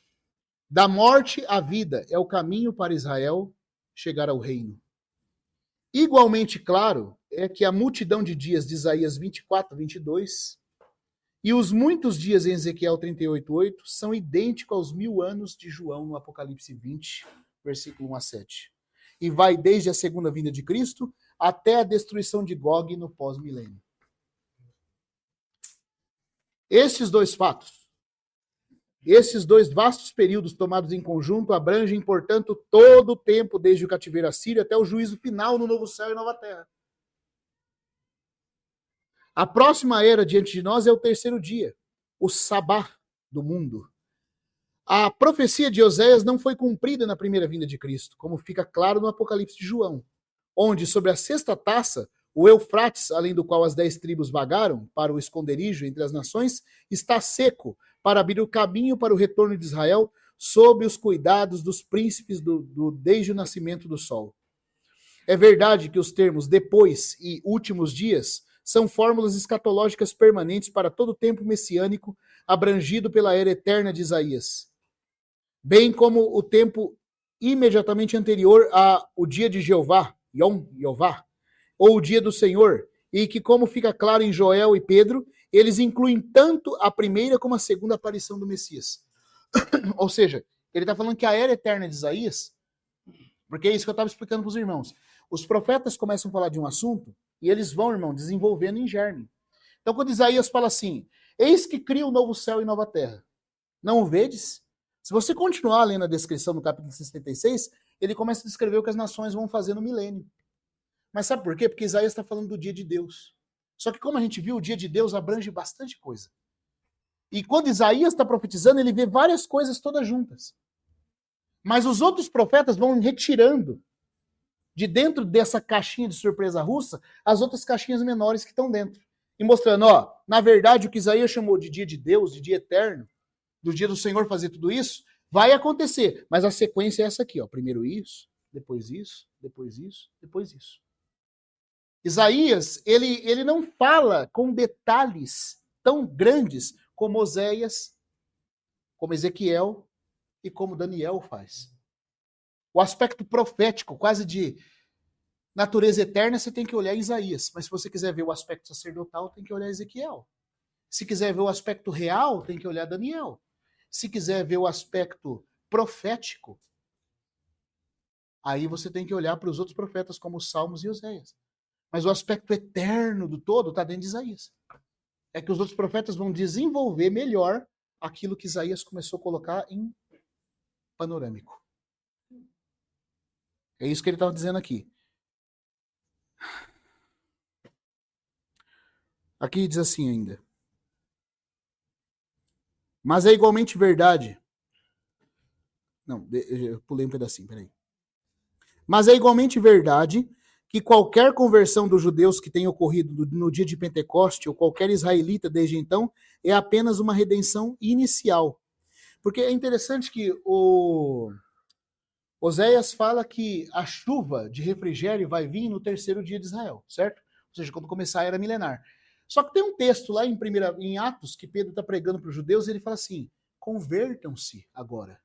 Da morte à vida é o caminho para Israel chegar ao reino. Igualmente claro é que a multidão de dias de Isaías 24, 22 e os muitos dias em Ezequiel 38, 8 são idênticos aos 1000 anos de João no Apocalipse 20, versículo 1 a 7. E vai desde a segunda vinda de Cristo até a destruição de Gog no pós-milênio. Esses dois fatos, esses dois vastos períodos tomados em conjunto abrangem, portanto, todo o tempo desde o cativeiro assírio até o juízo final no novo céu e nova terra. A próxima era diante de nós é o terceiro dia, o sabá do mundo. A profecia de Oséias não foi cumprida na primeira vinda de Cristo, como fica claro no Apocalipse de João, onde sobre a sexta taça, o Eufrates, além do qual as 10 tribos vagaram para o esconderijo entre as nações, está seco para abrir o caminho para o retorno de Israel sob os cuidados dos príncipes desde o nascimento do sol. É verdade que os termos depois e últimos dias são fórmulas escatológicas permanentes para todo o tempo messiânico abrangido pela era eterna de Isaías, bem como o tempo imediatamente anterior ao dia de Jeová, Yom Jeová, ou o dia do Senhor, e que, como fica claro em Joel e Pedro, eles incluem tanto a primeira como a segunda aparição do Messias. Ou seja, ele está falando que a era eterna de Isaías, porque é isso que eu estava explicando para os irmãos. Os profetas começam a falar de um assunto e eles vão, irmão, desenvolvendo em germe. Então, quando Isaías fala assim, eis que cria um novo céu e nova terra, não o vedes? Se você continuar lendo a descrição no capítulo 66, ele começa a descrever o que as nações vão fazer no milênio. Mas sabe por quê? Porque Isaías está falando do dia de Deus. Só que como a gente viu, o dia de Deus abrange bastante coisa. E quando Isaías está profetizando, ele vê várias coisas todas juntas. Mas os outros profetas vão retirando de dentro dessa caixinha de surpresa russa as outras caixinhas menores que estão dentro. E mostrando, ó, na verdade, o que Isaías chamou de dia de Deus, de dia eterno, do dia do Senhor fazer tudo isso, vai acontecer. Mas a sequência é essa aqui, ó. Primeiro isso, depois isso, depois isso, depois isso. Isaías, ele não fala com detalhes tão grandes como Oséias, como Ezequiel e como Daniel faz. O aspecto profético, quase de natureza eterna, você tem que olhar Isaías. Mas se você quiser ver o aspecto sacerdotal, tem que olhar Ezequiel. Se quiser ver o aspecto real, tem que olhar Daniel. Se quiser ver o aspecto profético, aí você tem que olhar para os outros profetas, como os Salmos e Oséias. Mas o aspecto eterno do todo está dentro de Isaías. É que os outros profetas vão desenvolver melhor aquilo que Isaías começou a colocar em panorâmico. É isso que ele estava dizendo aqui. Aqui diz assim ainda. Mas é igualmente verdade. Não, eu pulei um pedacinho, peraí. Mas é igualmente verdade que qualquer conversão dos judeus que tenha ocorrido no dia de Pentecoste, ou qualquer israelita desde então, é apenas uma redenção inicial. Porque é interessante que o Oséias fala que a chuva de refrigério vai vir no terceiro dia de Israel, certo? Ou seja, quando começar a era milenar. Só que tem um texto lá em Atos, que Pedro está pregando para os judeus, e ele fala assim, convertam-se agora.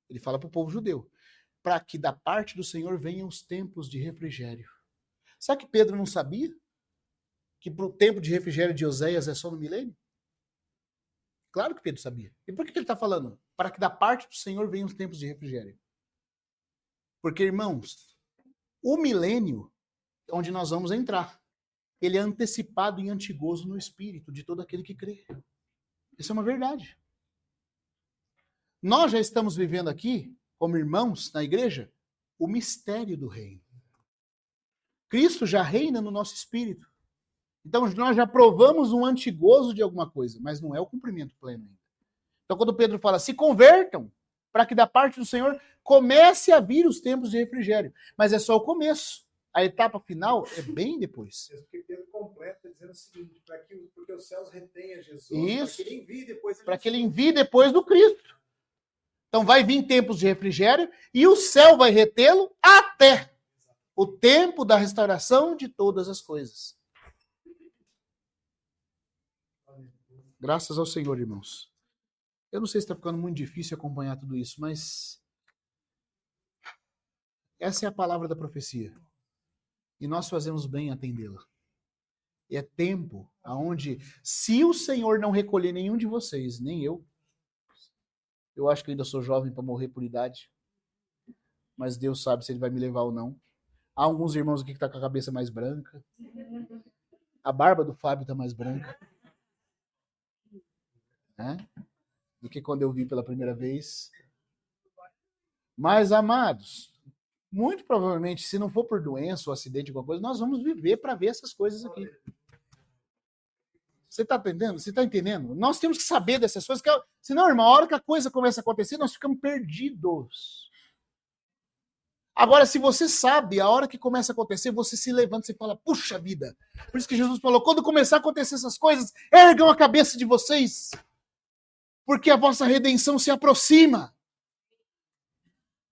Ele fala para o povo judeu, para que da parte do Senhor venham os tempos de refrigério. Sabe que Pedro não sabia? Que o tempo de refrigério de Oséias é só no milênio? Claro que Pedro sabia. E por que ele está falando? Para que da parte do Senhor venham os tempos de refrigério. Porque, irmãos, o milênio, onde nós vamos entrar, ele é antecipado e antigoso no espírito de todo aquele que crê. Isso é uma verdade. Nós já estamos vivendo aqui, como irmãos na igreja, o mistério do reino. Cristo já reina no nosso espírito. Então nós já provamos um antigozo de alguma coisa, mas não é o cumprimento pleno ainda. Então quando Pedro fala, se convertam, para que da parte do Senhor comece a vir os tempos de refrigério. Mas é só o começo. A etapa final é bem depois.
Porque Pedro completa dizendo o seguinte, porque os céus retêm a Jesus,
isso,
para que ele envie depois.
Para que ele envie depois do Cristo. Então vai vir tempos de refrigério e o céu vai retê-lo até o tempo da restauração de todas as coisas. Graças ao Senhor, irmãos. Eu não sei se está ficando muito difícil acompanhar tudo isso, mas essa é a palavra da profecia. E nós fazemos bem em atendê-la. E é tempo aonde, se o Senhor não recolher nenhum de vocês, nem eu acho que eu ainda sou jovem para morrer por idade, mas Deus sabe se ele vai me levar ou não. Há alguns irmãos aqui que estão com a cabeça mais branca. A barba do Fábio está mais branca. Né? Do que quando eu vi pela primeira vez. Mas, amados, muito provavelmente, se não for por doença ou acidente, alguma coisa, nós vamos viver para ver essas coisas aqui. Você está entendendo? Você está entendendo? Nós temos que saber dessas coisas, senão, irmão, a hora que a coisa começa a acontecer, nós ficamos perdidos. Agora, se você sabe, a hora que começa a acontecer, você se levanta e fala, puxa vida. Por isso que Jesus falou, quando começar a acontecer essas coisas, ergam a cabeça de vocês, porque a vossa redenção se aproxima.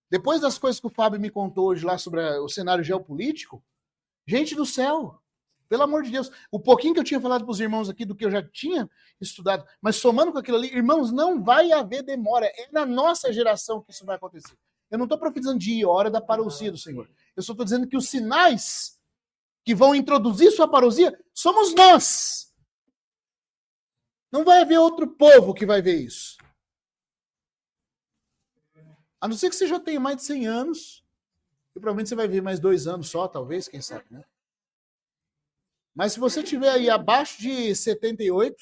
Depois das coisas que o Fábio me contou hoje lá sobre o cenário geopolítico, gente do céu, Pelo amor de Deus. O pouquinho que eu tinha falado para os irmãos aqui do que eu já tinha estudado, mas somando com aquilo ali, irmãos, não vai haver demora. É na nossa geração que isso vai acontecer. Eu não estou profetizando dia e hora da parousia do Senhor. Eu só estou dizendo que os sinais que vão introduzir sua parousia somos nós. Não vai haver outro povo que vai ver isso. A não ser que você já tenha mais de 100 anos, e provavelmente você vai ver mais 2 anos só, talvez, quem sabe, né? Mas se você tiver aí abaixo de 78,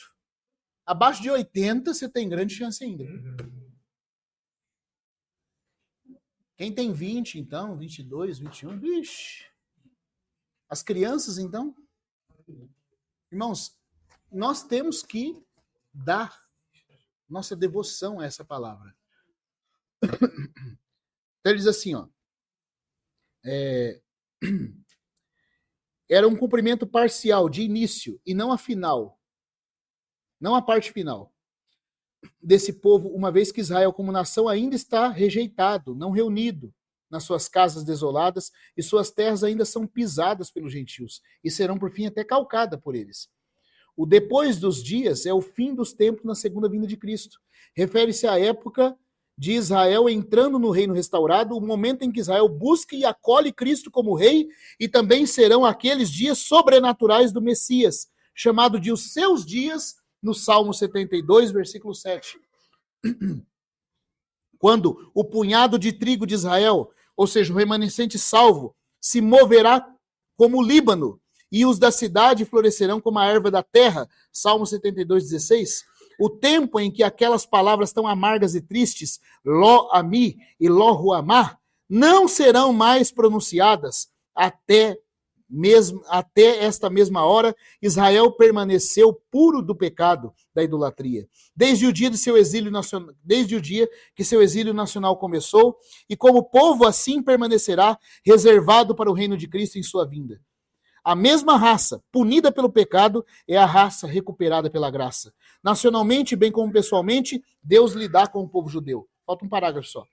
abaixo de 80, você tem grande chance ainda. Quem tem 20, então, 22, 21, vixe. As crianças, então. Irmãos, nós temos que dar nossa devoção a essa palavra. Então ele diz assim, ó. Era um cumprimento parcial, de início, e não a final. Não a parte final desse povo, uma vez que Israel como nação ainda está rejeitado, não reunido nas suas casas desoladas, e suas terras ainda são pisadas pelos gentios, e serão por fim até calcadas por eles. O depois dos dias é o fim dos tempos na segunda vinda de Cristo. Refere-se à época de Israel entrando no reino restaurado, o momento em que Israel busca e acolhe Cristo como rei, e também serão aqueles dias sobrenaturais do Messias, chamado de os seus dias, no Salmo 72, versículo 7. Quando o punhado de trigo de Israel, ou seja, o remanescente salvo, se moverá como o Líbano, e os da cidade florescerão como a erva da terra, Salmo 72, 16. O tempo em que aquelas palavras tão amargas e tristes, Lo-Ami e Lo-Ruamá, não serão mais pronunciadas até esta mesma hora. Israel permaneceu puro do pecado da idolatria, desde o dia que seu exílio nacional começou, e como povo assim permanecerá, reservado para o reino de Cristo em sua vinda. A mesma raça, punida pelo pecado, é a raça recuperada pela graça. Nacionalmente, bem como pessoalmente, Deus lidar com o povo judeu. Falta um parágrafo só.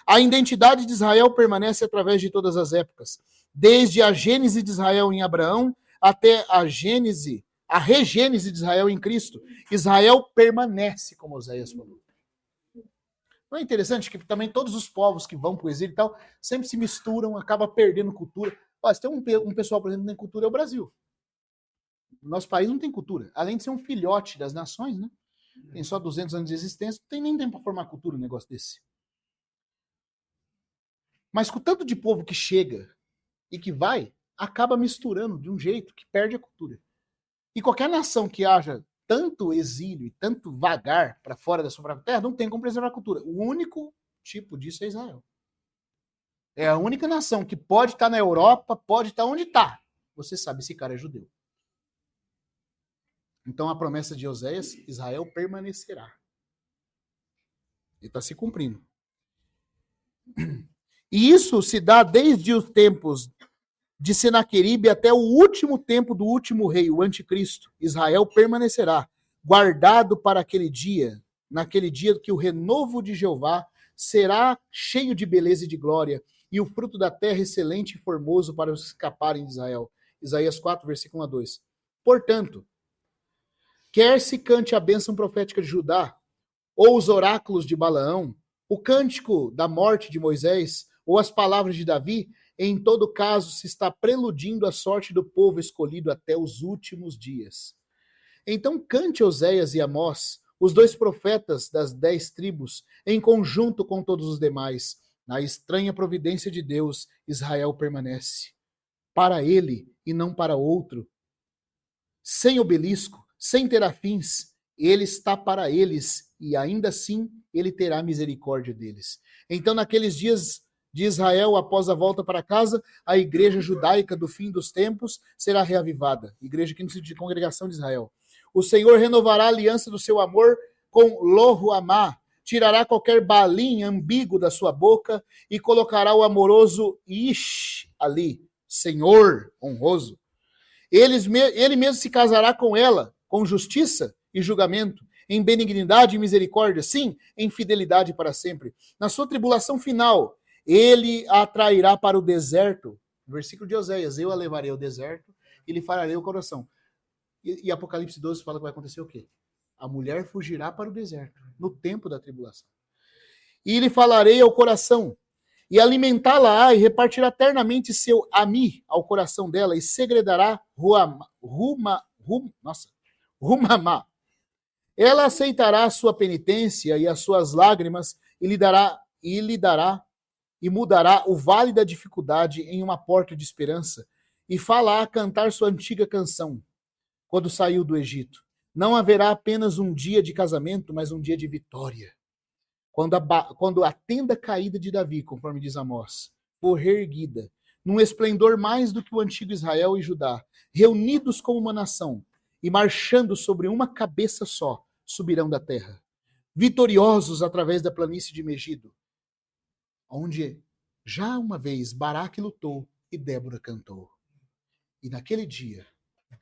A identidade de Israel permanece através de todas as épocas. Desde a gênese de Israel em Abraão, até a regênese de Israel em Cristo. Israel permanece, como Oséias falou. Não é interessante que também todos os povos que vão para o exílio e tal, sempre se misturam, acaba perdendo cultura. Se tem um pessoal, por exemplo, que tem cultura, é o Brasil. Nosso país não tem cultura. Além de ser um filhote das nações, né? Tem só 200 anos de existência, não tem nem tempo para formar cultura um negócio desse. Mas com o tanto de povo que chega e que vai, acaba misturando de um jeito que perde a cultura. E qualquer nação que haja tanto exílio e tanto vagar para fora da sua própria terra, não tem como preservar a cultura. O único tipo disso é Israel. É a única nação que pode estar na Europa, pode estar onde está. Você sabe, esse cara é judeu. Então a promessa de Oséias, Israel permanecerá. E está se cumprindo. E isso se dá desde os tempos de Senaqueribe até o último tempo do último rei, o anticristo. Israel permanecerá, guardado para aquele dia, naquele dia que o renovo de Jeová será cheio de beleza e de glória, e o fruto da terra excelente e formoso para os que escaparem de Israel. Isaías 4, versículo 1 a 2. Portanto, quer se cante a bênção profética de Judá, ou os oráculos de Balaão, o cântico da morte de Moisés, ou as palavras de Davi, em todo caso se está preludindo a sorte do povo escolhido até os últimos dias. Então cante Oséias e Amós, os 2 profetas das 10 tribos, em conjunto com todos os demais. Na estranha providência de Deus, Israel permanece. Para ele e não para outro. Sem obelisco, sem terafins, ele está para eles, e ainda assim ele terá misericórdia deles. Então, naqueles dias de Israel, após a volta para casa, a igreja judaica do fim dos tempos será reavivada. Igreja aqui no sentido de congregação de Israel. O Senhor renovará a aliança do seu amor com Lo-Ruamá, tirará qualquer balim ambíguo da sua boca e colocará o amoroso Ish ali, Senhor honroso. Ele mesmo se casará com ela, com justiça e julgamento, em benignidade e misericórdia, sim, em fidelidade para sempre. Na sua tribulação final, ele a atrairá para o deserto. Versículo de Oséias, eu a levarei ao deserto e lhe farei o coração. E Apocalipse 12 fala que vai acontecer o quê? A mulher fugirá para o deserto, no tempo da tribulação. E lhe falarei ao coração, e alimentá-la-á, e repartirá ternamente seu ami ao coração dela, e segredará rumamá. Ela aceitará a sua penitência e as suas lágrimas, e mudará o vale da dificuldade em uma porta de esperança, e fala a cantar sua antiga canção, quando saiu do Egito. Não haverá apenas um dia de casamento, mas um dia de vitória. Quando a tenda caída de Davi, conforme diz Amós, for reerguida, num esplendor mais do que o antigo Israel e Judá, reunidos como uma nação, e marchando sobre uma cabeça só, subirão da terra, vitoriosos através da planície de Megido, onde já uma vez Baraque lutou e Débora cantou. E naquele dia,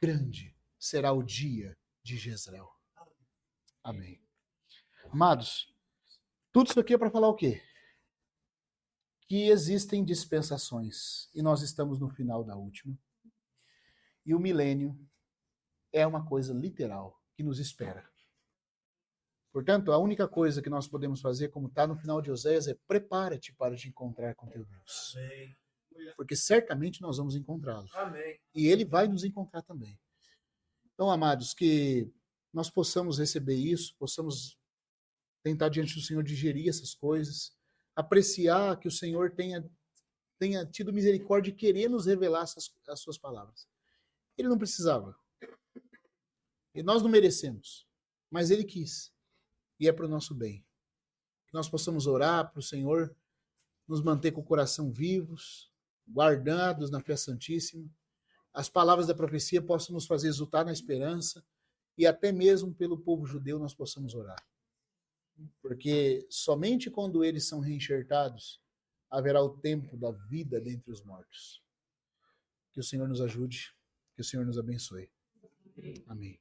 grande será o dia de Jezreel. Amém. Amados, tudo isso aqui é para falar o quê? Que existem dispensações, e nós estamos no final da última. E o milênio é uma coisa literal que nos espera. Portanto, a única coisa que nós podemos fazer, como está no final de Oséias, é prepara-te para te encontrar com teu Deus.
Amém.
Porque certamente nós vamos encontrá-lo.
Amém.
E ele vai nos encontrar também. Então, amados, que nós possamos receber isso, possamos tentar diante do Senhor digerir essas coisas, apreciar que o Senhor tenha tido misericórdia de querer nos revelar as suas palavras. Ele não precisava. E nós não merecemos. Mas ele quis. E é para o nosso bem. Que nós possamos orar para o Senhor nos manter com o coração vivos, guardados na fé santíssima. As palavras da profecia possam nos fazer exultar na esperança e até mesmo pelo povo judeu nós possamos orar. Porque somente quando eles são reenxertados haverá o tempo da vida dentre os mortos. Que o Senhor nos ajude, que o Senhor nos abençoe. Amém.